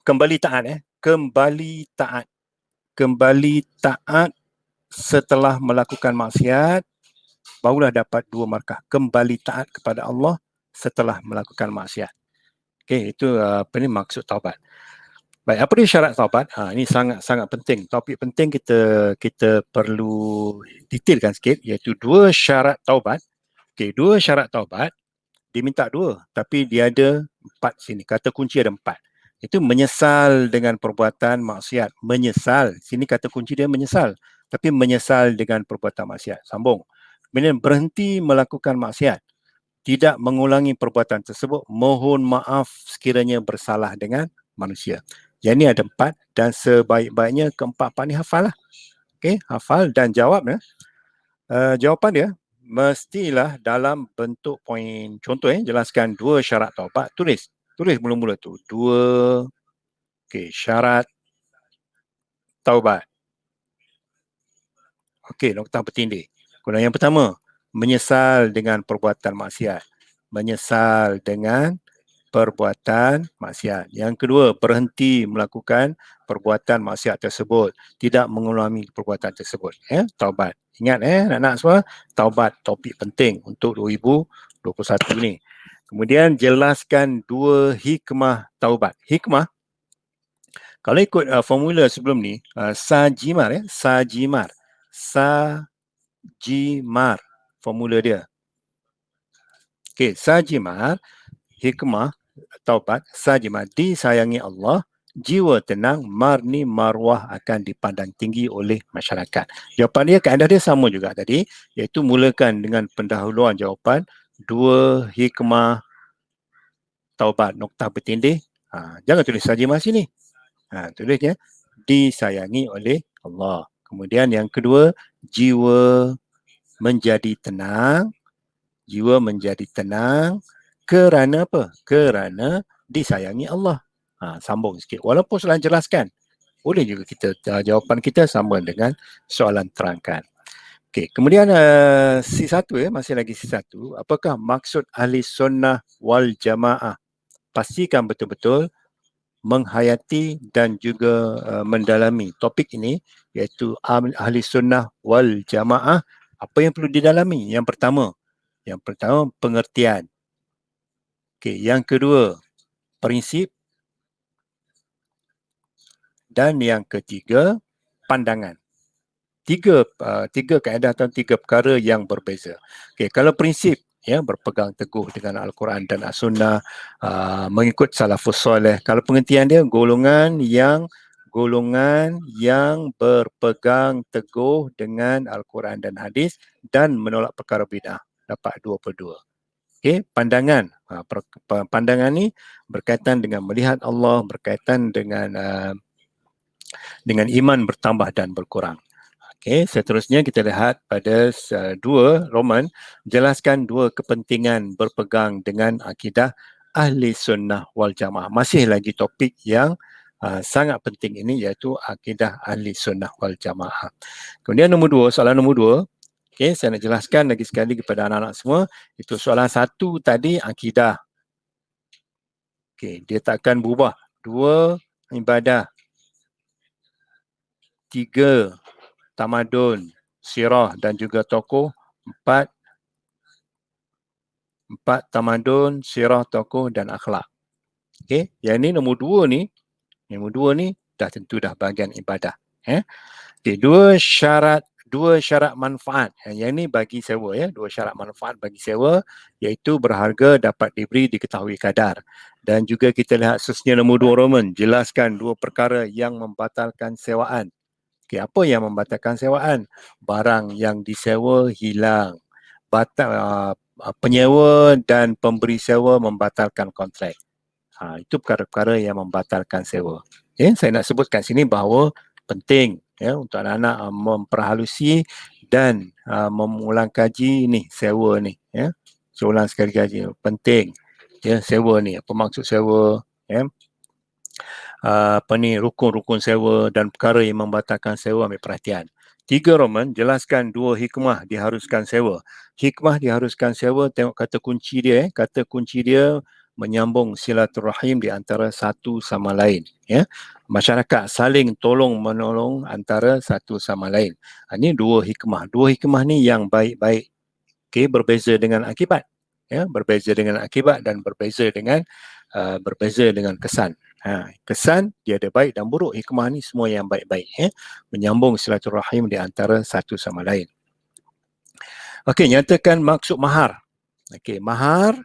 kembali taat Kembali taat setelah melakukan maksiat barulah dapat 2 markah. Kembali taat kepada Allah setelah melakukan maksiat. Okey, itu maksud taubat. Baik, apa dia syarat taubat? Ini sangat penting. Topik penting kita perlu detailkan sikit, iaitu 2 syarat taubat. Okey, 2 syarat taubat diminta 2, tapi dia ada 4 sini. Kata kunci ada 4. Itu menyesal dengan perbuatan maksiat. Menyesal. Sini kata kunci dia menyesal. Tapi menyesal dengan perbuatan maksiat. Sambung. Kemudian berhenti melakukan maksiat. Tidak mengulangi perbuatan tersebut. Mohon maaf sekiranya bersalah dengan manusia. Yang ini ada 4 dan sebaik-baiknya keempat-empat ni hafal lah. Okey, hafal dan jawab jawapan dia mestilah dalam bentuk poin. Contoh jelaskan 2 syarat taubat. Tulis mula-mula tu. 2 syarat taubat. Okey, nokta bertindih. Kemudian yang pertama, menyesal dengan perbuatan maksiat. Menyesal dengan perbuatan maksiat. Yang kedua, berhenti melakukan perbuatan maksiat tersebut. Tidak mengulangi perbuatan tersebut. Taubat. Ingat anak-anak semua, taubat topik penting untuk 2021 ni. Kemudian jelaskan 2 hikmah taubat. Hikmah, kalau ikut formula sebelum ni, sajimar formula dia. Okey, sajimar, hikmah taubat, sajimah, disayangi Allah, jiwa tenang, marni marwah akan dipandang tinggi oleh masyarakat. Jawapan dia, kaedah dia sama juga tadi, iaitu mulakan dengan pendahuluan jawapan 2 hikmah taubat, nokta bertindih. Jangan tulis sajimah sini. Tulisnya disayangi oleh Allah. Kemudian yang kedua, jiwa menjadi tenang. Jiwa menjadi tenang kerana apa? Kerana disayangi Allah. Sambung sikit. Walaupun soalan jelaskan, boleh juga kita jawapan kita sama dengan soalan terangkan. Okey, kemudian C1 masih lagi C1. Apakah maksud ahli sunnah wal jamaah? Pastikan betul-betul menghayati dan juga mendalami topik ini, iaitu ahli sunnah wal jamaah. Apa yang perlu didalami? Yang pertama pengertian. Okey, yang kedua prinsip, dan yang ketiga pandangan. Tiga kaedah atau 3 perkara yang berbeza. Okey, kalau prinsip berpegang teguh dengan Al-Quran dan As-Sunnah, mengikut salafus soleh. Kalau pengertian dia golongan yang berpegang teguh dengan Al-Quran dan hadis dan menolak perkara bidah. Dapat 22. Okey, pandangan. Pandangan ni berkaitan dengan melihat Allah, berkaitan dengan iman bertambah dan berkurang. Okey, seterusnya kita lihat pada 2 Roman, jelaskan 2 kepentingan berpegang dengan akidah ahli sunnah wal jamaah. Masih lagi topik yang sangat penting ini, iaitu akidah ahli sunnah wal jamaah. Kemudian soalan nombor 2. Okey, saya nak jelaskan lagi sekali kepada anak-anak semua. Itu soalan 1 tadi akidah. Okey, dia takkan berubah. 2 ibadah. 3 tamadun, sirah dan juga tokoh. 4 tamadun, sirah, tokoh dan akhlak. Okey, yang ni nombor 2 ni dah tentu dah bahagian ibadah. Okey, 2 syarat manfaat. Yang ni bagi sewa 2 syarat manfaat bagi sewa, iaitu berharga, dapat diberi, diketahui kadar. Dan juga kita lihat seterusnya nombor 2 Roman, jelaskan 2 perkara yang membatalkan sewaan. Okey, apa yang membatalkan sewaan? Barang yang disewa hilang. Penyewa dan pemberi sewa membatalkan kontrak. Itu perkara-perkara yang membatalkan sewa. Saya nak sebutkan sini bahawa penting untuk anak-anak memperhalusi dan mengulang kaji ni, sewa ni, ya. Seulang sekali kaji penting, ya, sewa ni, apa maksud sewa, ya. Apa ni, rukun-rukun sewa dan perkara yang membatalkan sewa, ambil perhatian. 3 Roman, jelaskan 2 hikmah diharuskan sewa. Hikmah diharuskan sewa, tengok kata kunci dia, kata kunci dia menyambung silaturahim di antara satu sama lain, ya. Masyarakat saling tolong menolong antara satu sama lain. Ini 2 hikmah. 2 hikmah ni yang baik-baik. Okey, berbeza dengan akibat, ya, berbeza dengan akibat dan berbeza dengan kesan. Kesan dia ada baik dan buruk. Hikmah ni semua yang baik-baik, ya, menyambung silaturahim di antara satu sama lain. Okey, nyatakan maksud mahar. Okey, mahar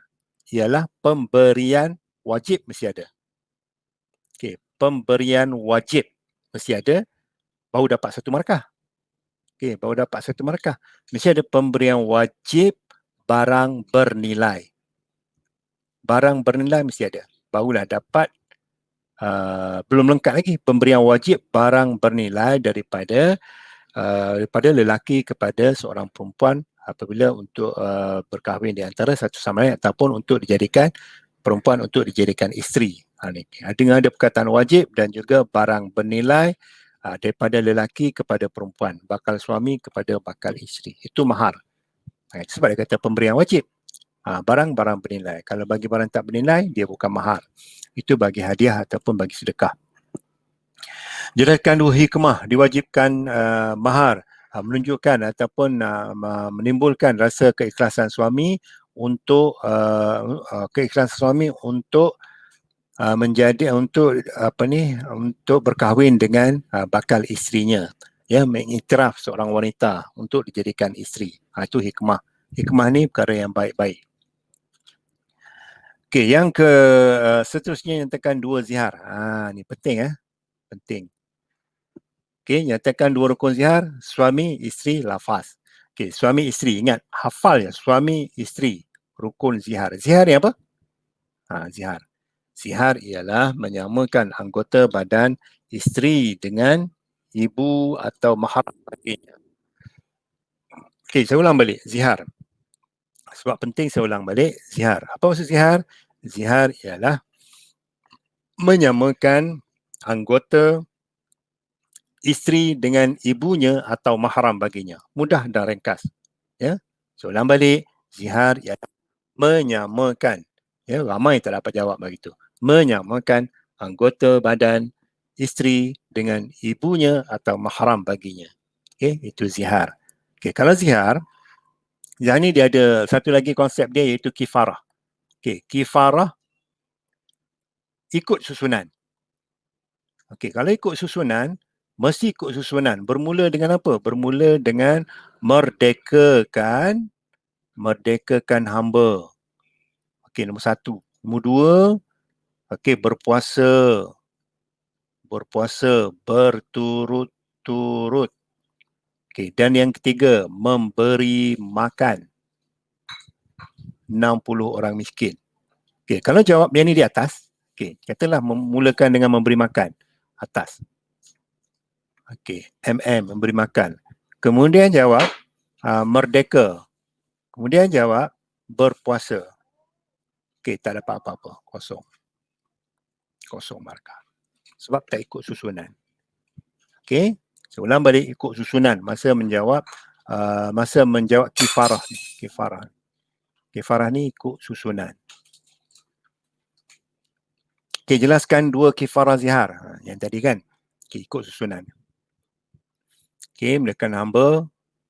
ialah pemberian wajib mesti ada. Okey, pemberian wajib mesti ada, baru dapat satu markah. Okey, baru dapat satu markah. Mesti ada pemberian wajib barang bernilai. Barang bernilai mesti ada. Barulah dapat, belum lengkap lagi, pemberian wajib barang bernilai daripada lelaki kepada seorang perempuan apabila untuk berkahwin di antara satu sama lain ataupun untuk dijadikan perempuan untuk dijadikan isteri. Dengan ada perkataan wajib dan juga barang bernilai daripada lelaki kepada perempuan, bakal suami kepada bakal isteri. Itu mahar. Sebab dia kata pemberian wajib. Barang-barang bernilai. Kalau bagi barang tak bernilai, dia bukan mahar. Itu bagi hadiah ataupun bagi sedekah. Jelaskan 2 hikmah diwajibkan mahar, menunjukkan ataupun menimbulkan rasa keikhlasan suami untuk untuk berkahwin dengan bakal isterinya, ya, mengiktiraf seorang wanita untuk dijadikan isteri. Itu hikmah. Hikmah ni perkara yang baik-baik. Okey, yang seterusnya nyatakan 2 zihar. Ni penting, penting. Okey, nyatakan 2 rukun zihar, suami, isteri, lafaz. Okey, suami, isteri, ingat, hafal ya, suami, isteri, rukun zihar. Zihar ni apa? Zihar. Zihar ialah menyamakan anggota badan isteri dengan ibu atau mahram baginya. Okey, saya ulang balik, zihar. Sebab penting saya ulang balik, zihar. Apa maksud zihar? Zihar ialah menyamakan anggota isteri dengan ibunya atau mahram baginya. Mudah dan ringkas. Ya. So, ulang balik, zihar ialah menyamakan. Ya, ramai tak dapat jawab begitu. Menyamakan anggota badan isteri dengan ibunya atau mahram baginya. Okey, itu zihar. Okey, kalau zihar, yang ni dia ada satu lagi konsep dia iaitu kifarah. Okey, kifarah ikut susunan. Okey, kalau ikut susunan, mesti ikut susunan. Bermula dengan apa? Bermula dengan merdekakan hamba. Okey, nombor 1. Nombor 2, okey, berpuasa berturut-turut. Okey, dan yang ketiga, memberi makan 60 orang miskin. Okey, kalau jawab yang ni di atas, okey, katalah memulakan dengan memberi makan atas. Okey, memberi makan. Kemudian jawab merdeka. Kemudian jawab berpuasa. Okey, tak dapat apa-apa, kosong markah. Sebab tak ikut susunan. Okey, saya ulang balik, ikut susunan masa menjawab kifarah ni. Kifarah ni ikut susunan. Okey, jelaskan 2 kifarah zihar. Yang tadi kan, okey, ikut susunan. Okey, melakukan hamba,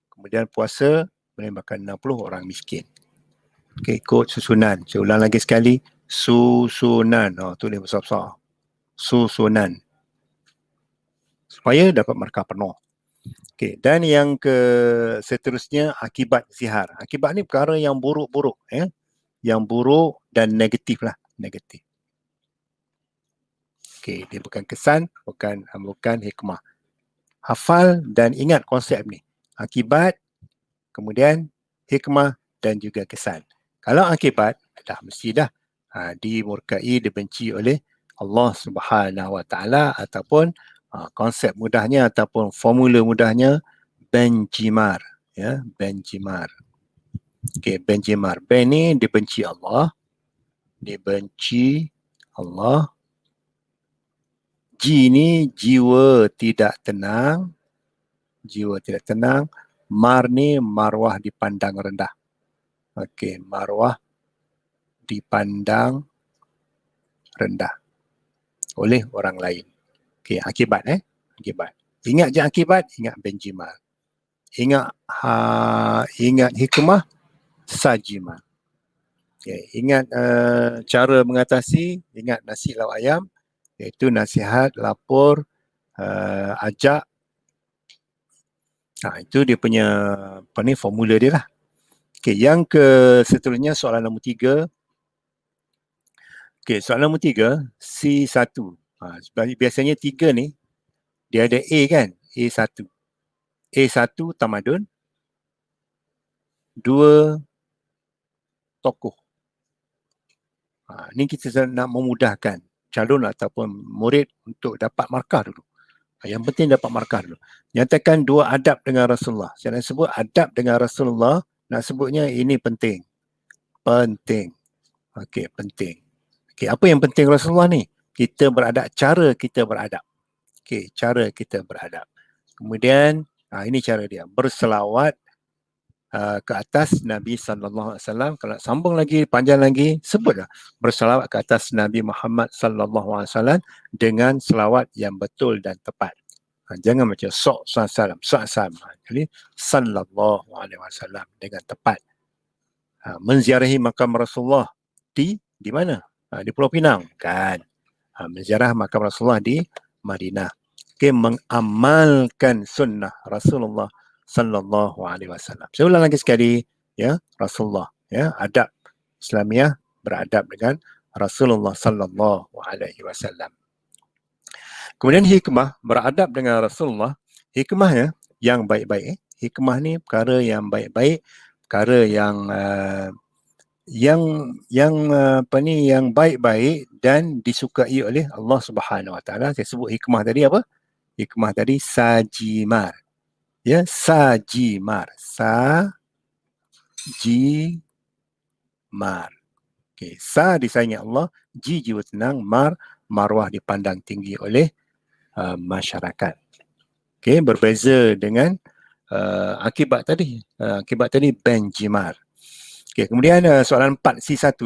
kemudian puasa, kemudian makan 60 orang miskin. Okey, ikut susunan. Saya ulang lagi sekali, susunan. Tulis besar-besar. Susunan. Supaya dapat markah penuh. Okey, dan yang seterusnya akibat zihar. Akibat ni perkara yang buruk-buruk, ya. Yang buruk dan negatif lah, negatif. Okey, dia bukan kesan, bukan hikmah. Hafal dan ingat konsep ni. Akibat, kemudian hikmah dan juga kesan. Kalau akibat, mesti dimurkai, dibenci oleh Allah Subhanahu Wa Taala, ataupun konsep mudahnya ataupun formula mudahnya benjimar. Ya, benjimar. Okey, benjimar. Ben ni dibenci Allah. Dibenci Allah. Ji ni jiwa tidak tenang. Jiwa tidak tenang. Mar ni marwah dipandang rendah. Okey, marwah dipandang rendah oleh orang lain. Okey, akibat akibat. Ingat je akibat, ingat benjimar. Ingat hikmah, sajimah. Okay. Ingat cara mengatasi, ingat nasi lauk ayam, iaitu nasihat, lapor, ajak. Itu dia punya formula dia lah. Okay, yang seterusnya soalan nombor 3. Okay, soalan nombor 3, C1. Biasanya 3 ni, dia ada A kan, A1. A1 tamadun, 2 tokoh. Ni kita nak memudahkan calon ataupun murid untuk dapat markah dulu. Yang penting dapat markah dulu. Nyatakan 2 adab dengan Rasulullah. Saya nak sebut adab dengan Rasulullah, nak sebutnya ini penting. Penting. Okey, penting. Okey, apa yang penting Rasulullah ni? Kita beradab, cara kita beradab. Okey, cara kita beradab. Kemudian, ini cara dia. Berselawat ke atas Nabi SAW. Kalau sambung lagi, panjang lagi, sebutlah. Berselawat ke atas Nabi Muhammad SAW dengan selawat yang betul dan tepat. Jangan macam salam. Jadi sallallahu alaihi wasallam dengan tepat. Menziarahi makam Rasulullah di mana? Di Pulau Pinang kan. Menziarah makam Rasulullah di Madinah. Okay, mengamalkan sunnah Rasulullah sallallahu alaihi wasallam. Saya ulang lagi sekali, ya, Rasulullah, ya, adab Islamiah beradab dengan Rasulullah sallallahu alaihi wasallam. Kemudian hikmah beradab dengan Rasulullah, hikmahnya yang baik-baik. Hikmah ni perkara yang baik-baik, perkara yang yang baik-baik dan disukai oleh Allah Subhanahu Wa Taala. Saya sebut hikmah tadi apa? Hikmah tadi sajimar. Ya, sajimar. Sajimar. Okey, sa disayangi Allah, ji jiwa tenang, marwah dipandang tinggi oleh masyarakat. Okey, berbeza dengan akibat tadi. Akibat tadi benjimar. Okey, kemudian soalan 4 C1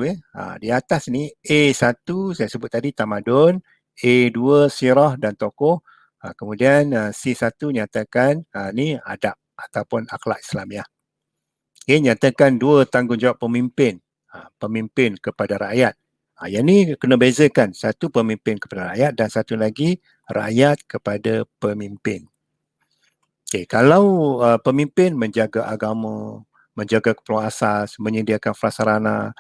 di atas ni A1 saya sebut tadi tamadun, A2 sirah dan tokoh. Kemudian C1 nyatakan ni adab ataupun akhlak Islamiah. Okey, nyatakan 2 tanggungjawab pemimpin. Pemimpin kepada rakyat. Yang ni kena bezakan. Satu pemimpin kepada rakyat dan satu lagi rakyat kepada pemimpin. Okay, kalau pemimpin menjaga agama, menjaga keperluan asas, menyediakan prasarana,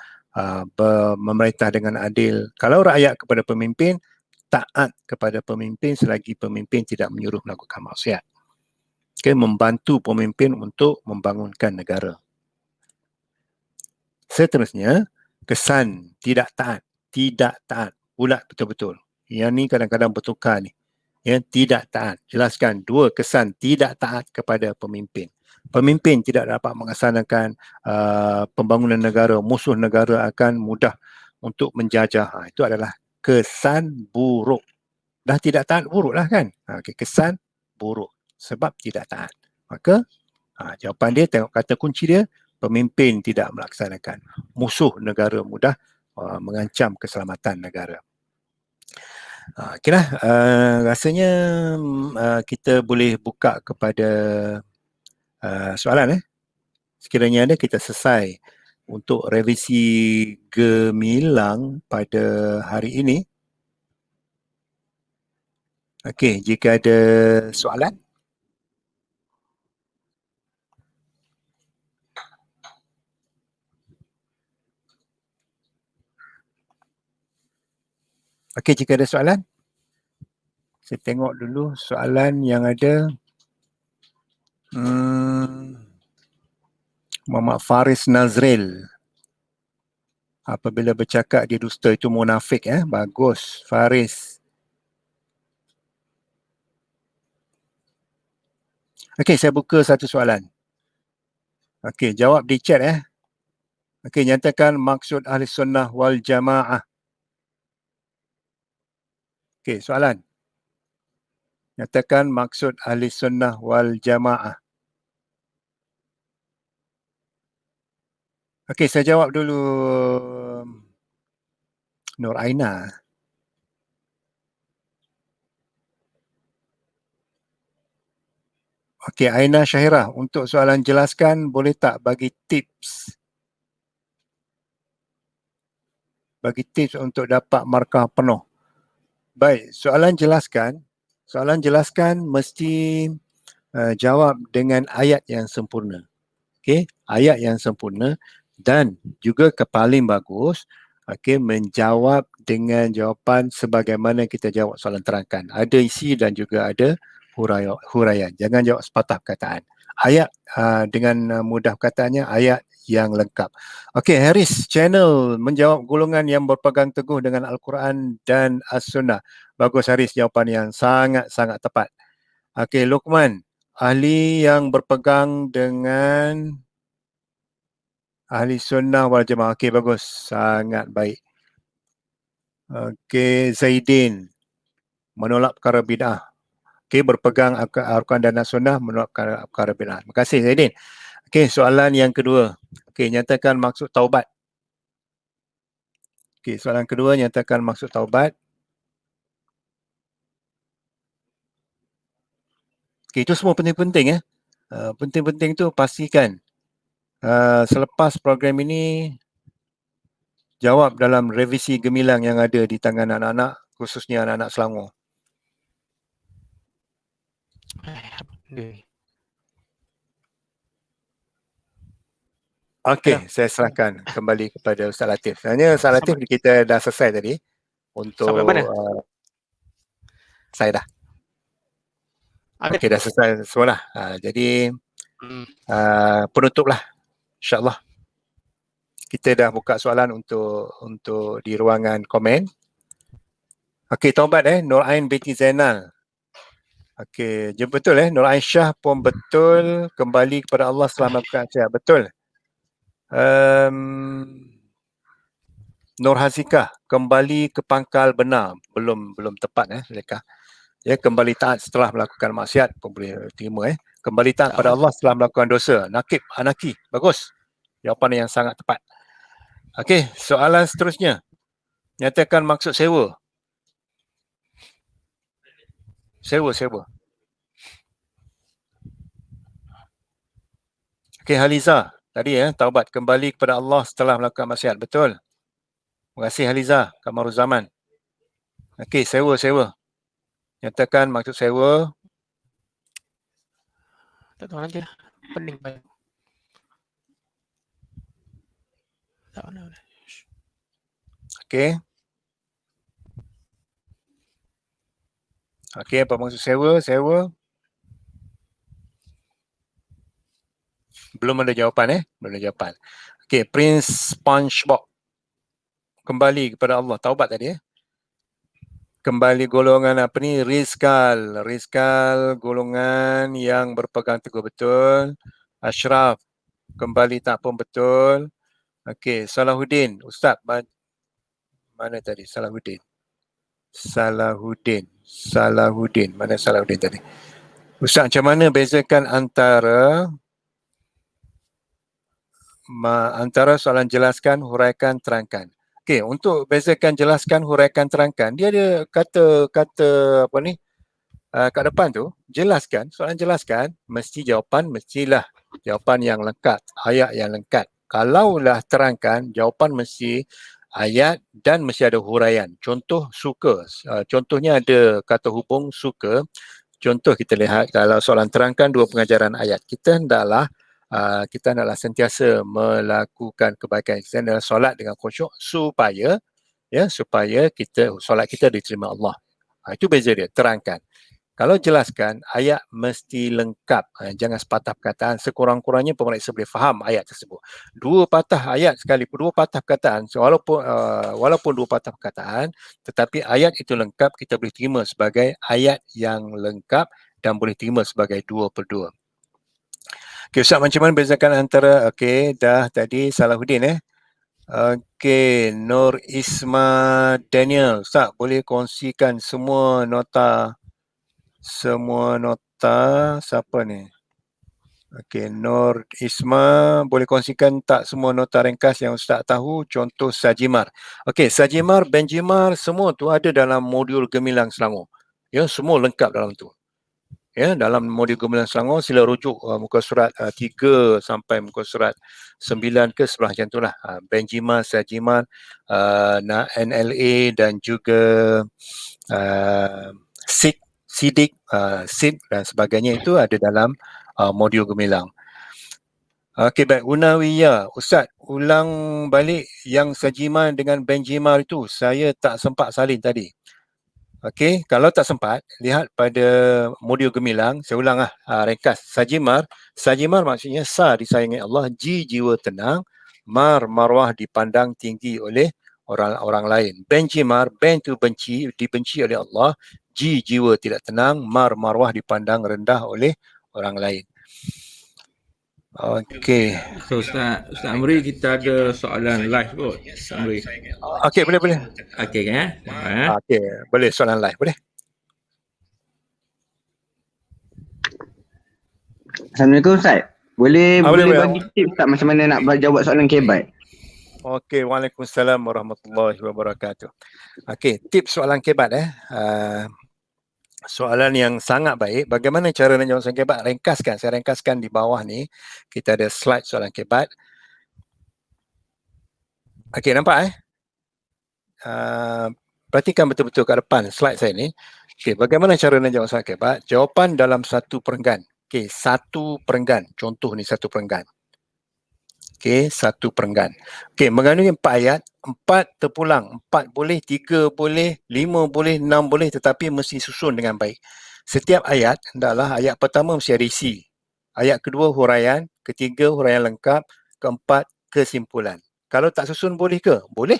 memerintah dengan adil. Kalau rakyat kepada pemimpin, taat kepada pemimpin selagi pemimpin tidak menyuruh melakukan maksiat. Okay, membantu pemimpin untuk membangunkan negara. Seterusnya, kesan tidak taat. Tidak taat. Bulat betul-betul. Yang ni kadang-kadang bertukar ni. Ya, tidak taat. Jelaskan 2 kesan tidak taat kepada pemimpin. Pemimpin tidak dapat mengasalkan pembangunan negara, musuh negara akan mudah untuk menjajah. Itu adalah kesan buruk. Dah tidak taat buruk lah kan. Okay, kesan buruk sebab tidak taat. Maka jawapan dia, tengok kata kunci dia, pemimpin tidak melaksanakan. Musuh negara mudah mengancam keselamatan negara. Okeylah, rasanya kita boleh buka kepada soalan. Sekiranya ada, kita selesai untuk revisi gemilang pada hari ini. Okey, jika ada soalan. Okey, jika ada soalan. Saya tengok dulu soalan yang ada. Muhammad Faris Nazril. Apabila bercakap dia dusta itu munafik. Bagus, Faris. Okey, saya buka satu soalan. Okey, jawab di chat Okey, nyatakan maksud ahli sunnah wal jamaah. Okey, soalan. Nyatakan maksud ahli sunnah wal jamaah. Okey, saya jawab dulu Nur Aina. Okey, Aina Syahirah, untuk soalan jelaskan boleh tak bagi tips? Bagi tips untuk dapat markah penuh. Baik, soalan jelaskan mesti jawab dengan ayat yang sempurna. Okey, ayat yang sempurna dan juga paling bagus menjawab dengan jawapan sebagaimana kita jawab soalan terangkan. Ada isi dan juga ada huraian. Jangan jawab sepatah perkataan. Ayat dengan mudah katanya ayat yang lengkap. Okey, Haris channel menjawab golongan yang berpegang teguh dengan Al-Quran dan As-Sunnah. Bagus Haris, jawapan yang sangat-sangat tepat. Okey, Luqman, ahli yang berpegang dengan ahli sunnah wal jamaah. Okey, bagus. Sangat baik. Okey, Zaidin, menolak perkara bid'ah. Okey, berpegang Al-Quran dan As-Sunnah, menolak perkara bid'ah. Terima kasih Zaidin. Okey, soalan yang kedua. Okey, nyatakan maksud taubat. Okey, soalan kedua, nyatakan maksud taubat. Okey, itu semua penting-penting penting-penting tu pastikan selepas program ini jawab dalam revisi gemilang yang ada di tangan anak-anak, khususnya anak-anak Selangor. Okey, saya serahkan kembali kepada Ustaz Latif. Sebenarnya Ustaz Latif kita dah selesai tadi untuk Sampai mana? Saya dah. Okey, dah selesai semua lah. Jadi penutuplah, insyaAllah. Kita dah buka soalan untuk di ruangan komen. Okey, taubat Nur Ain binti Zainal. Okey, betul Nur Aisyah pun betul kembali kepada Allah setelah melakukan maksiat. Betul. Nur Hazikah kembali ke pangkal benar. Belum tepat mereka. Ya, kembali taat setelah melakukan maksiat pun boleh terima Kembali taat pada Allah setelah melakukan dosa. Nakib, Anaki. Bagus. Jawapan yang sangat tepat. Okey, soalan seterusnya. Nyatakan maksud sewa. Sewa. Okey, Haliza. Tadi taubat kembali kepada Allah setelah melakukan maksiat. Betul. Terima kasih Haliza, Kamaruzaman. Okey, sewa. Nyatakan maksud sewa. Tak tahu nanti lah. Pening banyak. Tak tahu. Okey. Okey, apa maksud sewa? Belum ada jawapan Belum ada jawapan. Okey, Prince SpongeBob. Kembali kepada Allah. Taubat tadi Kembali golongan apa ni? Rizkal golongan yang berpegang teguh betul. Ashraf kembali tak pun betul. Okey, Salahuddin. Ustaz, mana tadi Salahuddin? Mana Salahuddin tadi? Ustaz, macam mana bezakan antara soalan jelaskan, huraikan, terangkan? Okey, untuk bezakan jelaskan, huraikan, terangkan, dia ada kata apa ni? Kat depan tu, jelaskan, soalan jelaskan, mestilah jawapan yang lengkap, ayat yang lengkap. Kalaulah terangkan, jawapan mesti ayat dan mesti ada huraian. Contoh suka, contohnya ada kata hubung suka. Contoh kita lihat kalau soalan terangkan dua pengajaran ayat. Kita hendaklah sentiasa melakukan kebaikan. Kita hendaklah solat dengan khusyuk supaya solat kita diterima Allah. Itu beza dia, terangkan. Kalau jelaskan, ayat mesti lengkap. Jangan sepatah perkataan. Sekurang-kurangnya pemeriksa boleh faham ayat tersebut. Dua patah ayat sekalipun, dua patah perkataan. So, walaupun dua patah perkataan, tetapi ayat itu lengkap, kita boleh terima sebagai ayat yang lengkap dan boleh terima sebagai 2/2. Okey, Ustaz, macam mana bezakan antara, okey, dah tadi Salahuddin Okey, Nur Isma Daniel. Ustaz, boleh kongsikan semua nota siapa ni? Okey, Nur Isma, boleh kongsikan tak semua nota ringkas yang Ustaz tahu, contoh Sajimar. Okey, Sajimar, Benjimar, semua tu ada dalam modul Gemilang Selangor. Ya, semua lengkap dalam tu. Ya, dalam modul Gemilang Selangor sila rujuk muka surat 3 sampai muka surat 9 ke 11 macam itulah. Benjimar, Sajimar, NLA dan juga Sidik, SID dan sebagainya itu ada dalam modul Gemilang. Okey, baik. Unawiyah. Ustaz, ulang balik yang Sajimar dengan Benjimar itu. Saya tak sempat salin tadi. Okey, kalau tak sempat, lihat pada modul Gemilang. Saya ulang ringkas. Sajimar maksudnya sa disayangi Allah, ji jiwa tenang, marwah dipandang tinggi oleh orang-orang lain. Benjimar, ben tu dibenci oleh Allah, ji jiwa tidak tenang, marwah dipandang rendah oleh orang lain. Okey. So Ustaz Amri, kita ada soalan live kot. Ustaz Amri. Okey, boleh. Okey kan? Okey, boleh soalan live, boleh. Assalamualaikum Ustaz. Boleh boleh. bagi tips tak macam mana nak jawab soalan kebat? Okey, Waalaikumsalam warahmatullahi wabarakatuh. Okey, tips soalan kebat soalan yang sangat baik. Bagaimana cara nak jawab soalan kebat? Saya ringkaskan di bawah ni. Kita ada slide soalan kebat. Okey, nampak perhatikan betul-betul kat depan slide saya ni. Okey, bagaimana cara nak jawab soalan kebat? Jawapan dalam satu perenggan. Okey, satu perenggan. Contoh ni satu perenggan. Okey, satu perenggan. Okey, mengandungi 4 ayat, 4 terpulang. 4 boleh, 3 boleh, 5 boleh, 6 boleh, tetapi mesti susun dengan baik. Setiap ayat, hendaklah ayat pertama mesti ada isi. Ayat kedua huraian, ketiga huraian lengkap, keempat kesimpulan. Kalau tak susun boleh ke? Boleh.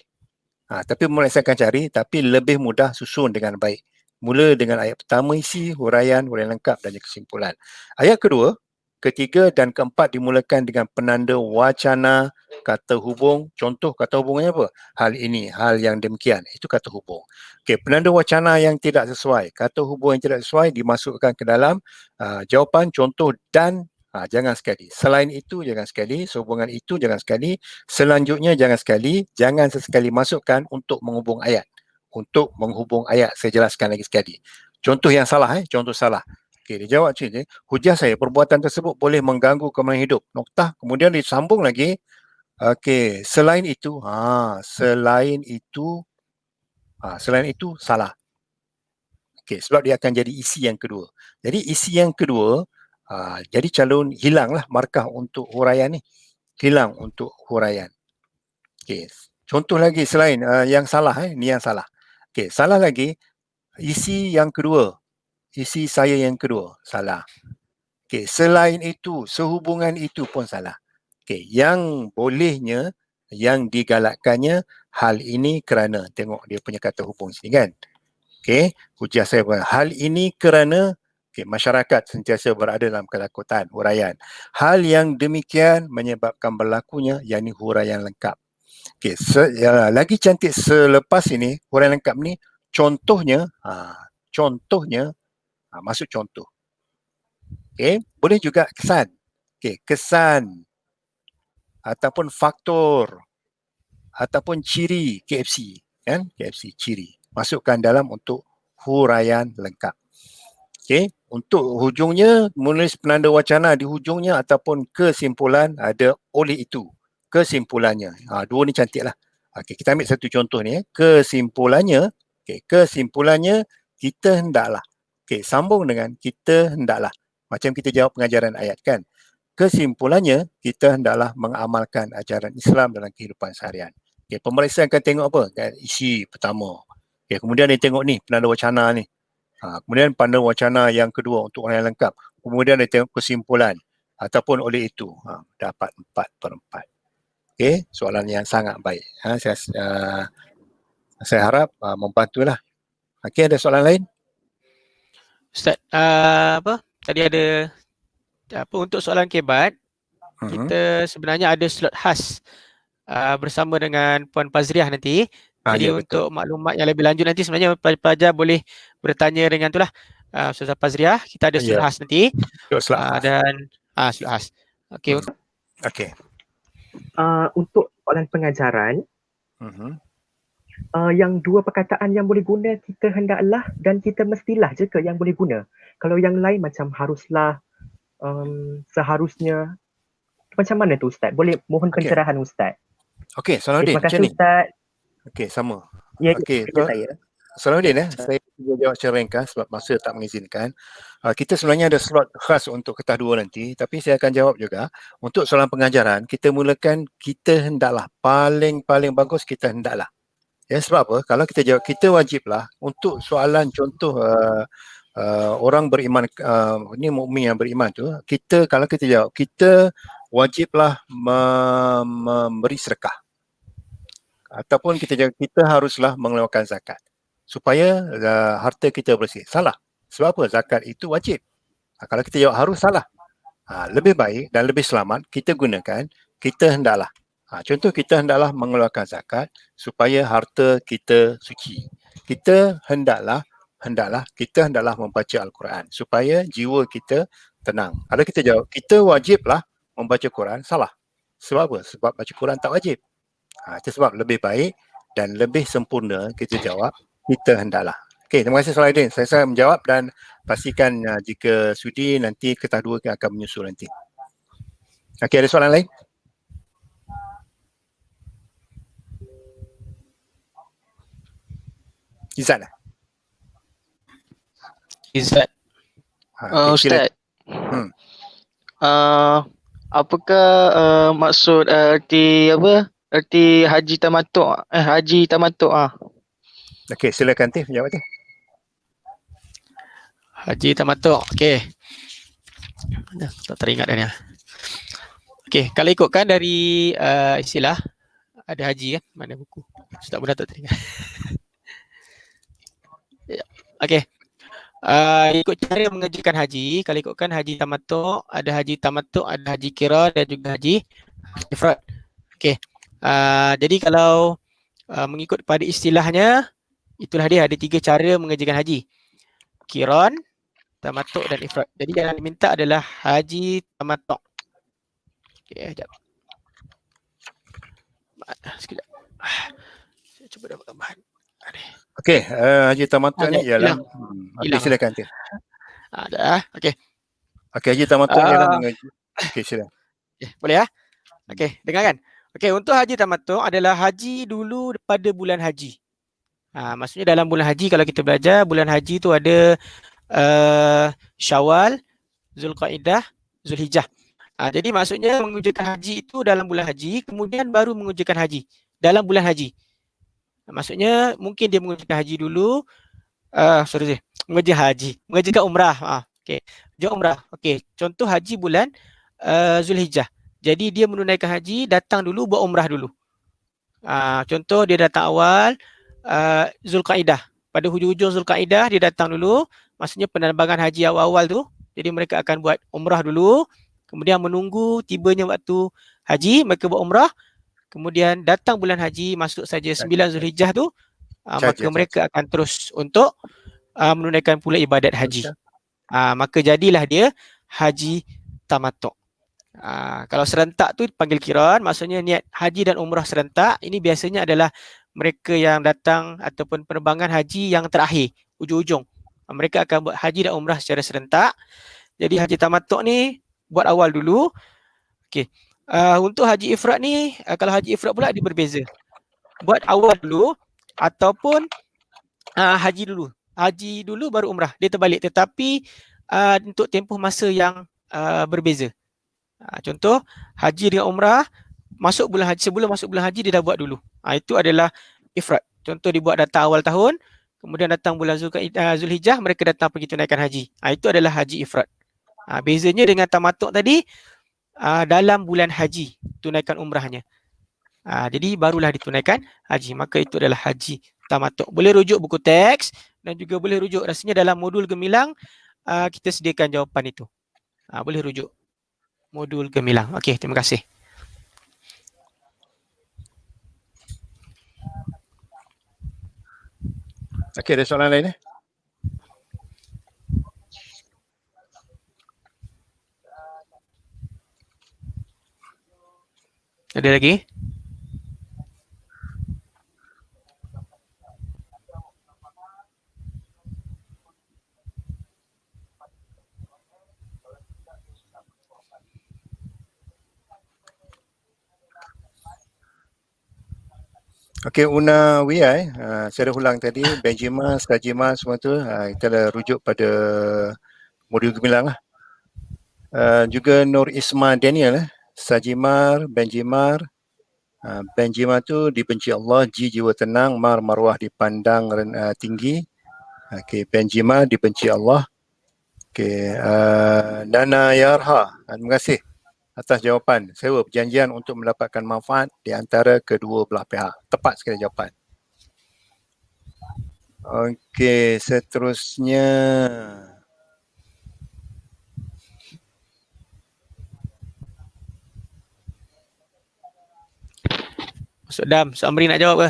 Tapi saya akan cari, tapi lebih mudah susun dengan baik. Mula dengan ayat pertama isi, huraian lengkap dan kesimpulan. Ayat kedua, ketiga dan keempat dimulakan dengan penanda wacana kata hubung. Contoh kata hubungnya apa? Hal ini, hal yang demikian. Itu kata hubung. Okey, penanda wacana yang tidak sesuai. Kata hubung yang tidak sesuai dimasukkan ke dalam jawapan, contoh dan jangan sekali. Selain itu jangan sekali. Sehubungan itu jangan sekali. Selanjutnya jangan sekali. Jangan sesekali masukkan untuk menghubung ayat. Untuk menghubung ayat. Saya jelaskan lagi sekali. Contoh yang salah. Contoh salah. Okey, dia jawab macam ni. Hujah saya, perbuatan tersebut boleh mengganggu keamanan hidup. Noktah. Kemudian disambung lagi. Okey, selain itu, selain itu salah. Okey, sebab dia akan jadi isi yang kedua. Jadi isi yang kedua, jadi calon hilanglah markah untuk huraian ni. Hilang untuk huraian. Okey, contoh lagi selain yang salah, ni yang salah. Okey, salah lagi, isi yang kedua. Isi saya yang kedua, salah. Okey, selain itu, sehubungan itu pun salah. Okey, yang bolehnya, yang digalakkannya, hal ini kerana, tengok dia punya kata hubung sini kan. Okey, hujah saya pun, hal ini kerana masyarakat sentiasa berada dalam ketakutan, huraian. Hal yang demikian menyebabkan berlakunya, yakni huraian lengkap. Okey, lagi cantik selepas ini, huraian lengkap ni, contohnya, masuk contoh. Okey, boleh juga kesan. Okey, kesan ataupun faktor ataupun ciri KFC, kan? KFC ciri. Masukkan dalam untuk huraian lengkap. Okey, untuk hujungnya menulis penanda wacana di hujungnya ataupun kesimpulan ada oleh itu. Kesimpulannya. Dua ni cantiklah. Okey, kita ambil satu contoh ni. Kesimpulannya, kita hendaklah. Okey, sambung dengan kita hendaklah. Macam kita jawab pengajaran ayat kan. Kesimpulannya, kita hendaklah mengamalkan ajaran Islam dalam kehidupan seharian. Okay, pemeriksa akan tengok apa? Isi pertama. Okay, kemudian dia tengok ni, penanda wacana ni. Kemudian penanda wacana yang kedua untuk orang yang lengkap. Kemudian dia tengok kesimpulan. Ataupun oleh itu, dapat 4/4. Okay, soalan yang sangat baik. Saya harap membantulah. Okay, ada soalan lain? Ustaz, apa? Tadi ada untuk soalan kebat, Mhm. kita sebenarnya ada slot khas bersama dengan Puan Fazriah nanti. Jadi Ya, untuk betul. maklumat yang lebih lanjut nanti sebenarnya pelajar boleh bertanya dengan itulah Ustazah Fazriah. Kita ada slot Ya, khas nanti betul slot. dan slot khas. Okey, Okey. Untuk soalan pengajaran, Mhm. yang dua perkataan yang boleh guna kita hendaklah dan kita mestilah je ke yang boleh guna. Kalau yang lain macam haruslah, seharusnya, macam mana tu Ustaz? Boleh mohon Okey. pencerahan Ustaz. Okey, Salahuddin, Terima macam kasih ni. Ustaz. Okey, sama. Ya, Okey, kerja saya. Salahuddin, saya cuba jawab secara ringkas sebab masa tak mengizinkan. Kita sebenarnya ada slot khas untuk ketah dua nanti, tapi saya akan jawab juga. Untuk soalan pengajaran, kita mulakan kita hendaklah. Paling bagus kita hendaklah. Ya, sebab apa? Kalau kita jawab kita wajiblah untuk soalan contoh orang beriman, ni mukmin yang beriman tu, kalau kita jawab, kita wajiblah memberi sedekah. Ataupun kita jawab, kita haruslah mengeluarkan zakat supaya harta kita bersih. Salah. Sebab apa? Zakat itu wajib. Kalau kita jawab harus, salah. Lebih baik dan lebih selamat kita gunakan kita hendaklah. Contoh, kita hendaklah mengeluarkan zakat supaya harta kita suci. Kita hendaklah membaca Al-Quran supaya jiwa kita tenang. Kalau kita jawab kita wajiblah membaca Quran, salah. Sebab apa? Sebab baca Quran tak wajib. Itu sebab lebih baik dan lebih sempurna kita jawab kita hendaklah. Okey, terima kasih Salahuddin. Saya menjawab dan pastikan jika sudi nanti ketah dua akan menyusul nanti. Okey, ada soalan lain? Izzat lah. Izzat. Ustaz. Hmm. Apakah maksud erti apa? Erti haji tamatuk. Haji tamatuk Okey, silakan Tif jawab Tif. Haji Tamattu'. Okey. Tak teringat dah ni. Okey, kalau ikutkan dari istilah ada haji kan, mana buku. Ustaz pun dah tak teringat. Okey. Ikut cara mengerjakan haji, kalau ikutkan haji tamattu', ada haji qiran dan juga haji ifrad. Okey. Jadi kalau mengikut pada istilahnya, itulah dia, ada 3 cara mengerjakan haji. Qiran, tamattu' dan ifrad. Jadi yang diminta adalah haji tamattu'. Okey, sekejap. Sekejap. Saya cuba dapat tambahan. Okey, haji tamattu' ni ialah okey, silakan Tif. Dah. Okey. Okey, haji tamattu' ialah mengaji. Okey, silakan. Okay, boleh ya? Okey, dengarkan. Okey, untuk haji tamattu' adalah haji dulu pada bulan haji. Maksudnya dalam bulan haji, kalau kita belajar, bulan haji tu ada Syawal, Zulqaidah, Zulhijjah. Jadi maksudnya mengerjakan haji itu dalam bulan haji, kemudian baru mengerjakan haji dalam bulan haji. Maksudnya mungkin dia mengerjakan haji dulu, mengerjakan umrah. Okey, mengerjakan umrah. Okey, contoh haji bulan Zulhijjah. Jadi dia menunaikan haji, datang dulu buat umrah dulu. Contoh dia datang awal Zulqaidah. Pada hujung-hujung Zulqaidah dia datang dulu. Maksudnya penerbangan haji awal-awal tu. Jadi mereka akan buat umrah dulu. Kemudian menunggu tibanya waktu haji, mereka buat umrah. Kemudian datang bulan haji, masuk saja 9 Zulhijjah tu. Maka mereka akan terus untuk menunaikan pula ibadat haji. Maka jadilah dia haji tamattu'. Kalau serentak tu panggil qiran, maksudnya niat haji dan umrah serentak. Ini biasanya adalah mereka yang datang ataupun penerbangan haji yang terakhir, ujung-ujung. Mereka akan buat haji dan umrah secara serentak. Jadi haji tamattu' ni buat awal dulu. Okey. Untuk haji ifrad ni, kalau haji ifrad pula dia berbeza. Buat awal dulu ataupun haji dulu. Haji dulu baru umrah. Dia terbalik, tetapi untuk tempoh masa yang berbeza. Contoh haji dengan umrah, masuk bulan haji, sebelum masuk bulan haji dia dah buat dulu. Itu adalah ifrad. Contoh dibuat datang awal tahun, kemudian datang bulan Zulhijjah, mereka datang pergi tunaikan haji. Itu adalah haji ifrad. Bezanya dengan tamattu' tadi, dalam bulan haji tunaikan umrahnya. Jadi barulah ditunaikan haji. Maka itu adalah haji tamattu'. Boleh rujuk buku teks dan juga boleh rujuk rasanya dalam modul gemilang kita sediakan jawapan itu. Boleh rujuk modul gemilang. Okey, terima kasih. Okey, ada soalan lain Ada lagi? Okey, Una Wia saya dah ulang tadi, Benjima, Skajima semua tu kita dah rujuk pada modul gemilang lah. Juga Nur Isma Daniel Sajimar, Benjimar. Benjima tu dibenci Allah, jiwa tenang, marwah dipandang tinggi. Okey, Benjima dibenci Allah. Okey, Nana Yarha, terima kasih atas jawapan. Sewa perjanjian untuk mendapatkan manfaat di antara kedua belah pihak. Tepat sekali jawapan. Okey, seterusnya. Masuk Dam, Amri nak jawab ke?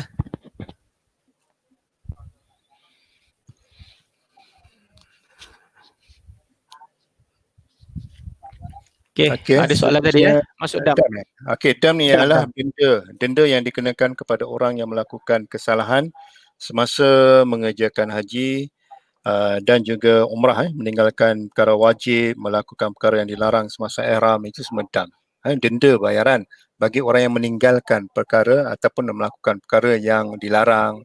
Okey, ada soalan tadi Masuk Dam. Okey, dam ni Dam, adalah denda yang dikenakan kepada orang yang melakukan kesalahan semasa mengerjakan haji dan juga umrah, meninggalkan perkara wajib, melakukan perkara yang dilarang semasa ihram, itu semua dam. Denda bayaran bagi orang yang meninggalkan perkara ataupun melakukan perkara yang dilarang,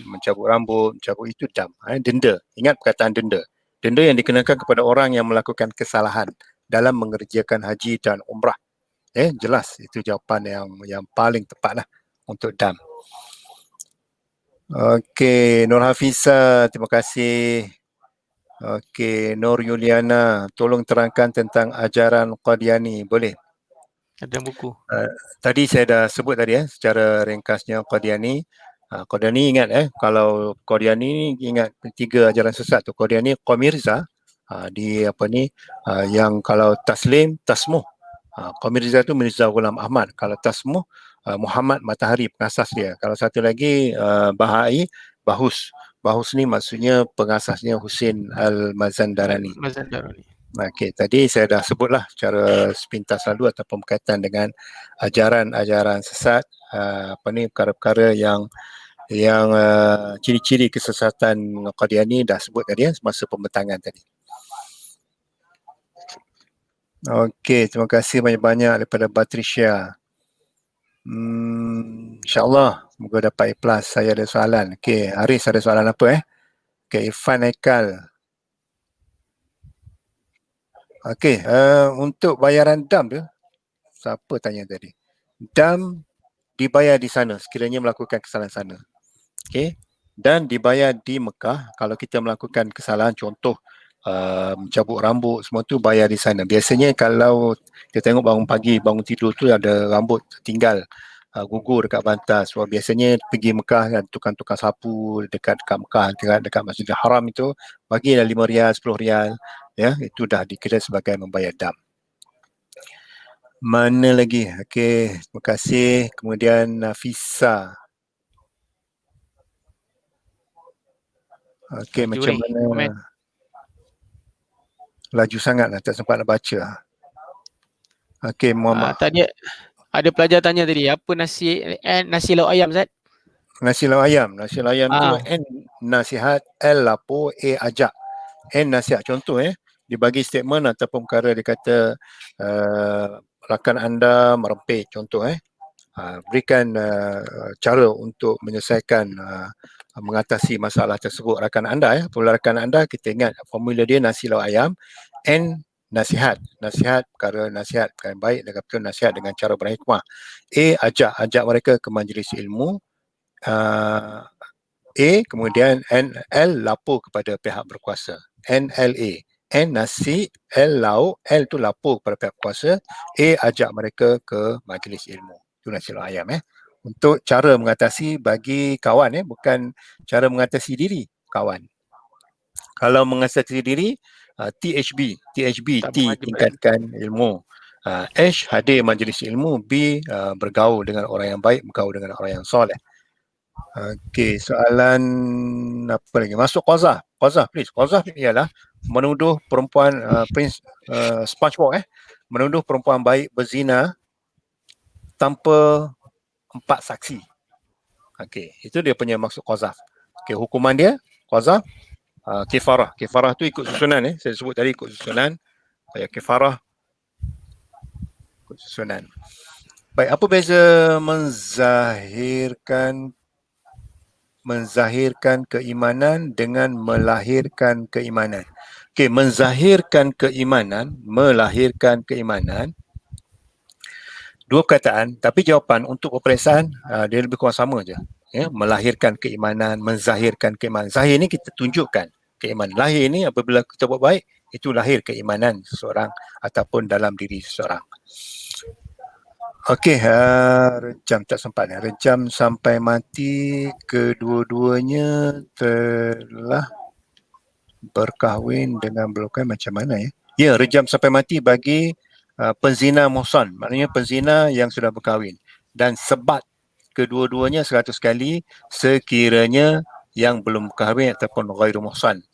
mencabut rambut, mencabut, itu dam. Denda, ingat perkataan denda. Denda yang dikenakan kepada orang yang melakukan kesalahan dalam mengerjakan haji dan umrah. Jelas itu jawapan yang paling tepat lah untuk dam. Okey, Nur Hafiza, terima kasih. Okey, Nur Yuliana, tolong terangkan tentang ajaran Qadiani, boleh? Ada buku. Tadi saya dah sebut tadi secara ringkasnya Qadiani. Qadiani ingat kalau Qadiani ni ingat 3 ajaran sesat tu. Qadiani Qamirza, di yang kalau taslim tasmuh. Qamirza tu Mirza Ghulam Ahmad. Kalau tasmuh Muhammad Matahari, pengasas dia. Kalau satu lagi Bahai Bahus. Bahus ni maksudnya pengasasnya Husin Al-Mazandarani. Okey, tadi saya dah sebutlah secara sepintas lalu ataupun berkaitan dengan ajaran-ajaran sesat, perkara-perkara yang ciri-ciri kesesatan Qadiani dah sebut tadi semasa pembentangan tadi. Okey, terima kasih banyak-banyak daripada Batrisha. InsyaAllah semoga dapat A+. Saya ada soalan. Okey, Haris ada soalan apa Okey, Irfan Haikal. Okey, untuk bayaran dam tu, siapa tanya tadi? Dam dibayar di sana sekiranya melakukan kesalahan sana. Okey, dan dibayar di Mekah kalau kita melakukan kesalahan, contoh mencabut rambut, semua tu bayar di sana. Biasanya kalau kita tengok bangun pagi, bangun tidur tu ada rambut tinggal gugur dekat bantas. So, biasanya pergi Mekah kan, tukang-tukang sapu dekat Mekah, dekat Masjidil Haram itu, bagilah RM5, RM10, itu dah dikira sebagai membayar dam. Mana lagi? Okey, terima kasih. Kemudian Nafisa. Okey, macam mana? Komen. Laju sangat tak sempat nak baca. Okey, Muhammad. Tadi ada pelajar tanya tadi, apa nasi lauk ayam, Zat? Nasi lauk ayam. Nasi lauk ayam tu N nasihat, L lapor, A ajak. N nasihat, contoh dibagi statement ataupun perkara dia kata rakan anda merempit, contoh berikan cara untuk menyelesaikan mengatasi masalah tersebut rakan anda Apabila rakan anda, kita ingat formula dia nasi lauk ayam. N nasihat perkara yang baik dengan betul, nasihat dengan cara berhikmah. A ajak mereka ke majlis ilmu. A kemudian L lapor kepada pihak berkuasa. NLA. N nasi, L lauk, L tu lapor kepada pihak berkuasa, A ajak mereka ke majlis ilmu. Itu nasi lauk ayam Untuk cara mengatasi bagi kawan bukan cara mengatasi diri kawan. Kalau mengatasi diri THB, Tabung T haji tingkatkan ilmu. H hadir majlis ilmu, B bergaul dengan orang yang baik, bergaul dengan orang yang soleh. Okey, soalan apa lagi? Masuk qazah. Qazah please. Qazah ialah menuduh perempuan Prince SpongeBob menuduh perempuan baik berzina tanpa 4 saksi. Okey, itu dia punya maksud qazah. Okey, hukuman dia qazah kifarah. Kifarah tu ikut susunan saya sebut tadi ikut susunan. Kifarah ikut susunan. Baik, apa beza menzahirkan keimanan dengan melahirkan keimanan? Okey, menzahirkan keimanan, melahirkan keimanan, dua perkataan, tapi jawapan untuk peperiksaan dia lebih kurang sama je. Melahirkan keimanan, menzahirkan keimanan. Zahir ni kita tunjukkan keimanan. Lahir ni apabila kita buat baik, itu lahir keimanan seseorang ataupun dalam diri seseorang. Okey, rejam tak sempat. Rejam sampai mati, kedua-duanya telah berkahwin dengan berkahwin macam mana ya? Ya, rejam sampai mati bagi penzina muhsan, maknanya penzina yang sudah berkahwin. Dan sebat kedua-duanya 100 kali sekiranya yang belum berkahwin ataupun ghairu muhsan.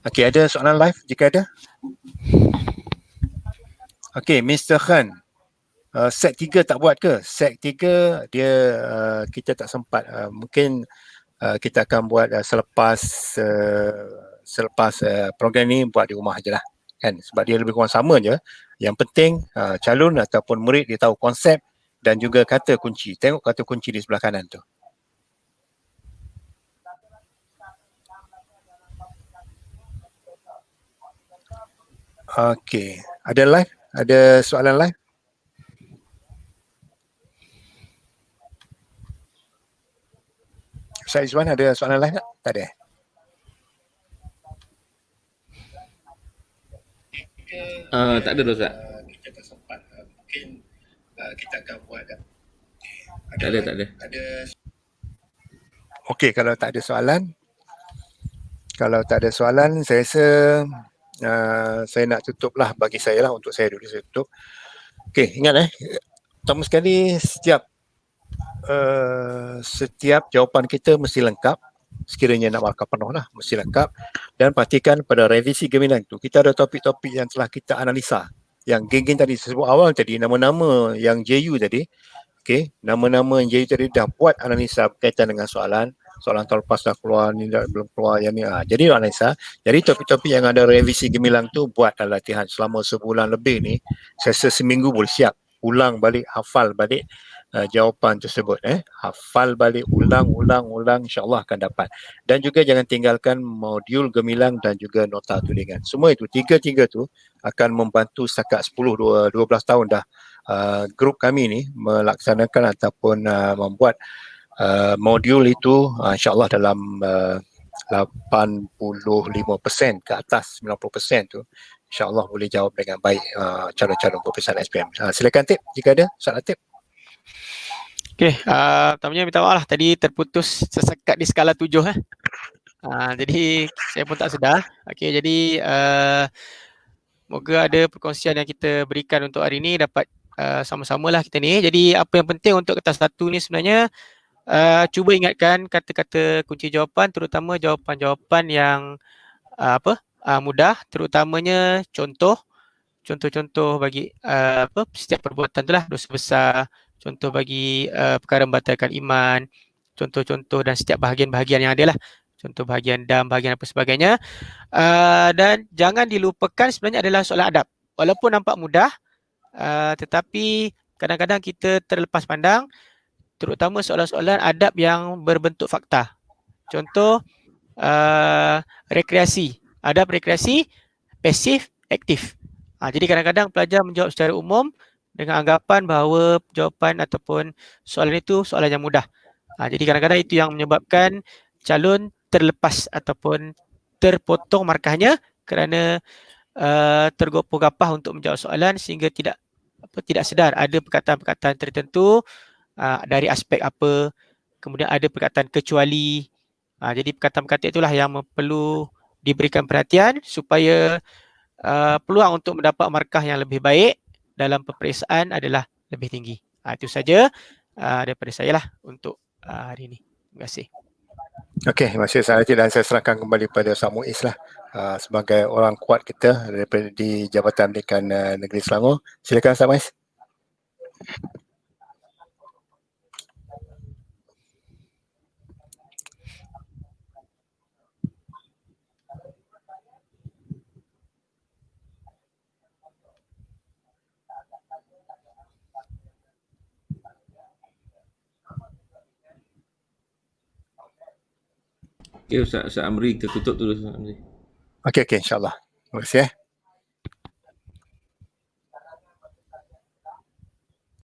Okey, ada soalan live jika ada? Okey, Mr. Khan. Set 3 tak buat ke? Set 3 dia kita tak sempat. Mungkin kita akan buat selepas program ni buat di rumah je lah. Kan? Sebab dia lebih kurang sama je. Yang penting calon ataupun murid dia tahu konsep dan juga kata kunci. Tengok kata kunci di sebelah kanan tu. Okey, ada live? Ada soalan live? Ustaz Izwan, ada soalan live tak? Tak ada. Tak ada Ustaz. Kita tak sempat. Mungkin kita akan buat. Tak ada. Okey, kalau tak ada soalan, saya rasa saya nak tutup lah bagi saya lah, untuk saya dulu saya tutup. Okey, ingat pertama sekali setiap jawapan kita mesti lengkap. Sekiranya nak markah penuh lah, mesti lengkap. Dan pastikan pada revisi gemilang tu, kita ada topik-topik yang telah kita analisa. Yang geng-geng tadi, saya sebut awal tadi, nama-nama yang JU tadi, nama-nama yang JU tadi dah buat analisa berkaitan dengan soalan tahun lepas dah keluar, ni dah belum keluar, yang ni. Jadi analisa. Jadi topik-topik yang ada revisi gemilang tu buatlah latihan selama sebulan lebih ni. Saya rasa seminggu boleh siap. Ulang balik, hafal balik jawapan tersebut. Hafal balik, ulang, insyaAllah akan dapat. Dan juga jangan tinggalkan modul gemilang dan juga nota tulingan. Semua itu, tiga-tiga tu akan membantu setakat 10-12 tahun dah grup kami ni melaksanakan ataupun membuat modul itu insyaAllah dalam 85% ke atas 90% tu insyaAllah boleh jawab dengan baik calon-calon peperiksaan SPM. Silakan Tip jika ada soalan Tip. Okey, pertamanya minta maaf lah tadi terputus sesakat di skala 7 jadi saya pun tak sedar. Okey, jadi moga ada perkongsian yang kita berikan untuk hari ini dapat sama-samalah kita ni. Jadi apa yang penting untuk kertas 1 ni sebenarnya cuba ingatkan kata-kata kunci jawapan, terutama jawapan-jawapan yang mudah, terutamanya contoh-contoh bagi setiap perbuatan itulah dosa besar, contoh bagi perkara membatalkan iman, contoh-contoh dan setiap bahagian-bahagian yang ada lah, contoh bahagian dam, bahagian apa sebagainya. Dan jangan dilupakan sebenarnya adalah soalan adab. Walaupun nampak mudah, tetapi kadang-kadang kita terlepas pandang, terutama soalan-soalan adab yang berbentuk fakta. Contoh rekreasi, adab rekreasi, pasif, aktif. Jadi kadang-kadang pelajar menjawab secara umum dengan anggapan bahawa jawapan ataupun soalan itu soalan yang mudah. Jadi kadang-kadang itu yang menyebabkan calon terlepas ataupun terpotong markahnya kerana tergopoh-gapah untuk menjawab soalan sehingga tidak sedar ada perkataan-perkataan tertentu dari aspek apa, kemudian ada perkataan kecuali. Jadi perkataan-perkataan itulah yang perlu diberikan perhatian supaya peluang untuk mendapat markah yang lebih baik dalam peperiksaan adalah lebih tinggi. Itu saja daripada saya lah untuk hari ini. Terima kasih. Okey, terima kasih Ustaz Najib, dan saya serahkan kembali pada Ustaz Muiz lah sebagai orang kuat kita daripada di Jabatan Pendidikan Negeri Selangor. Silakan Ustaz Muiz. Okey Ustaz Amri, kita tutup dulu Ustaz Amri. Okey, insya-Allah. Terima kasih.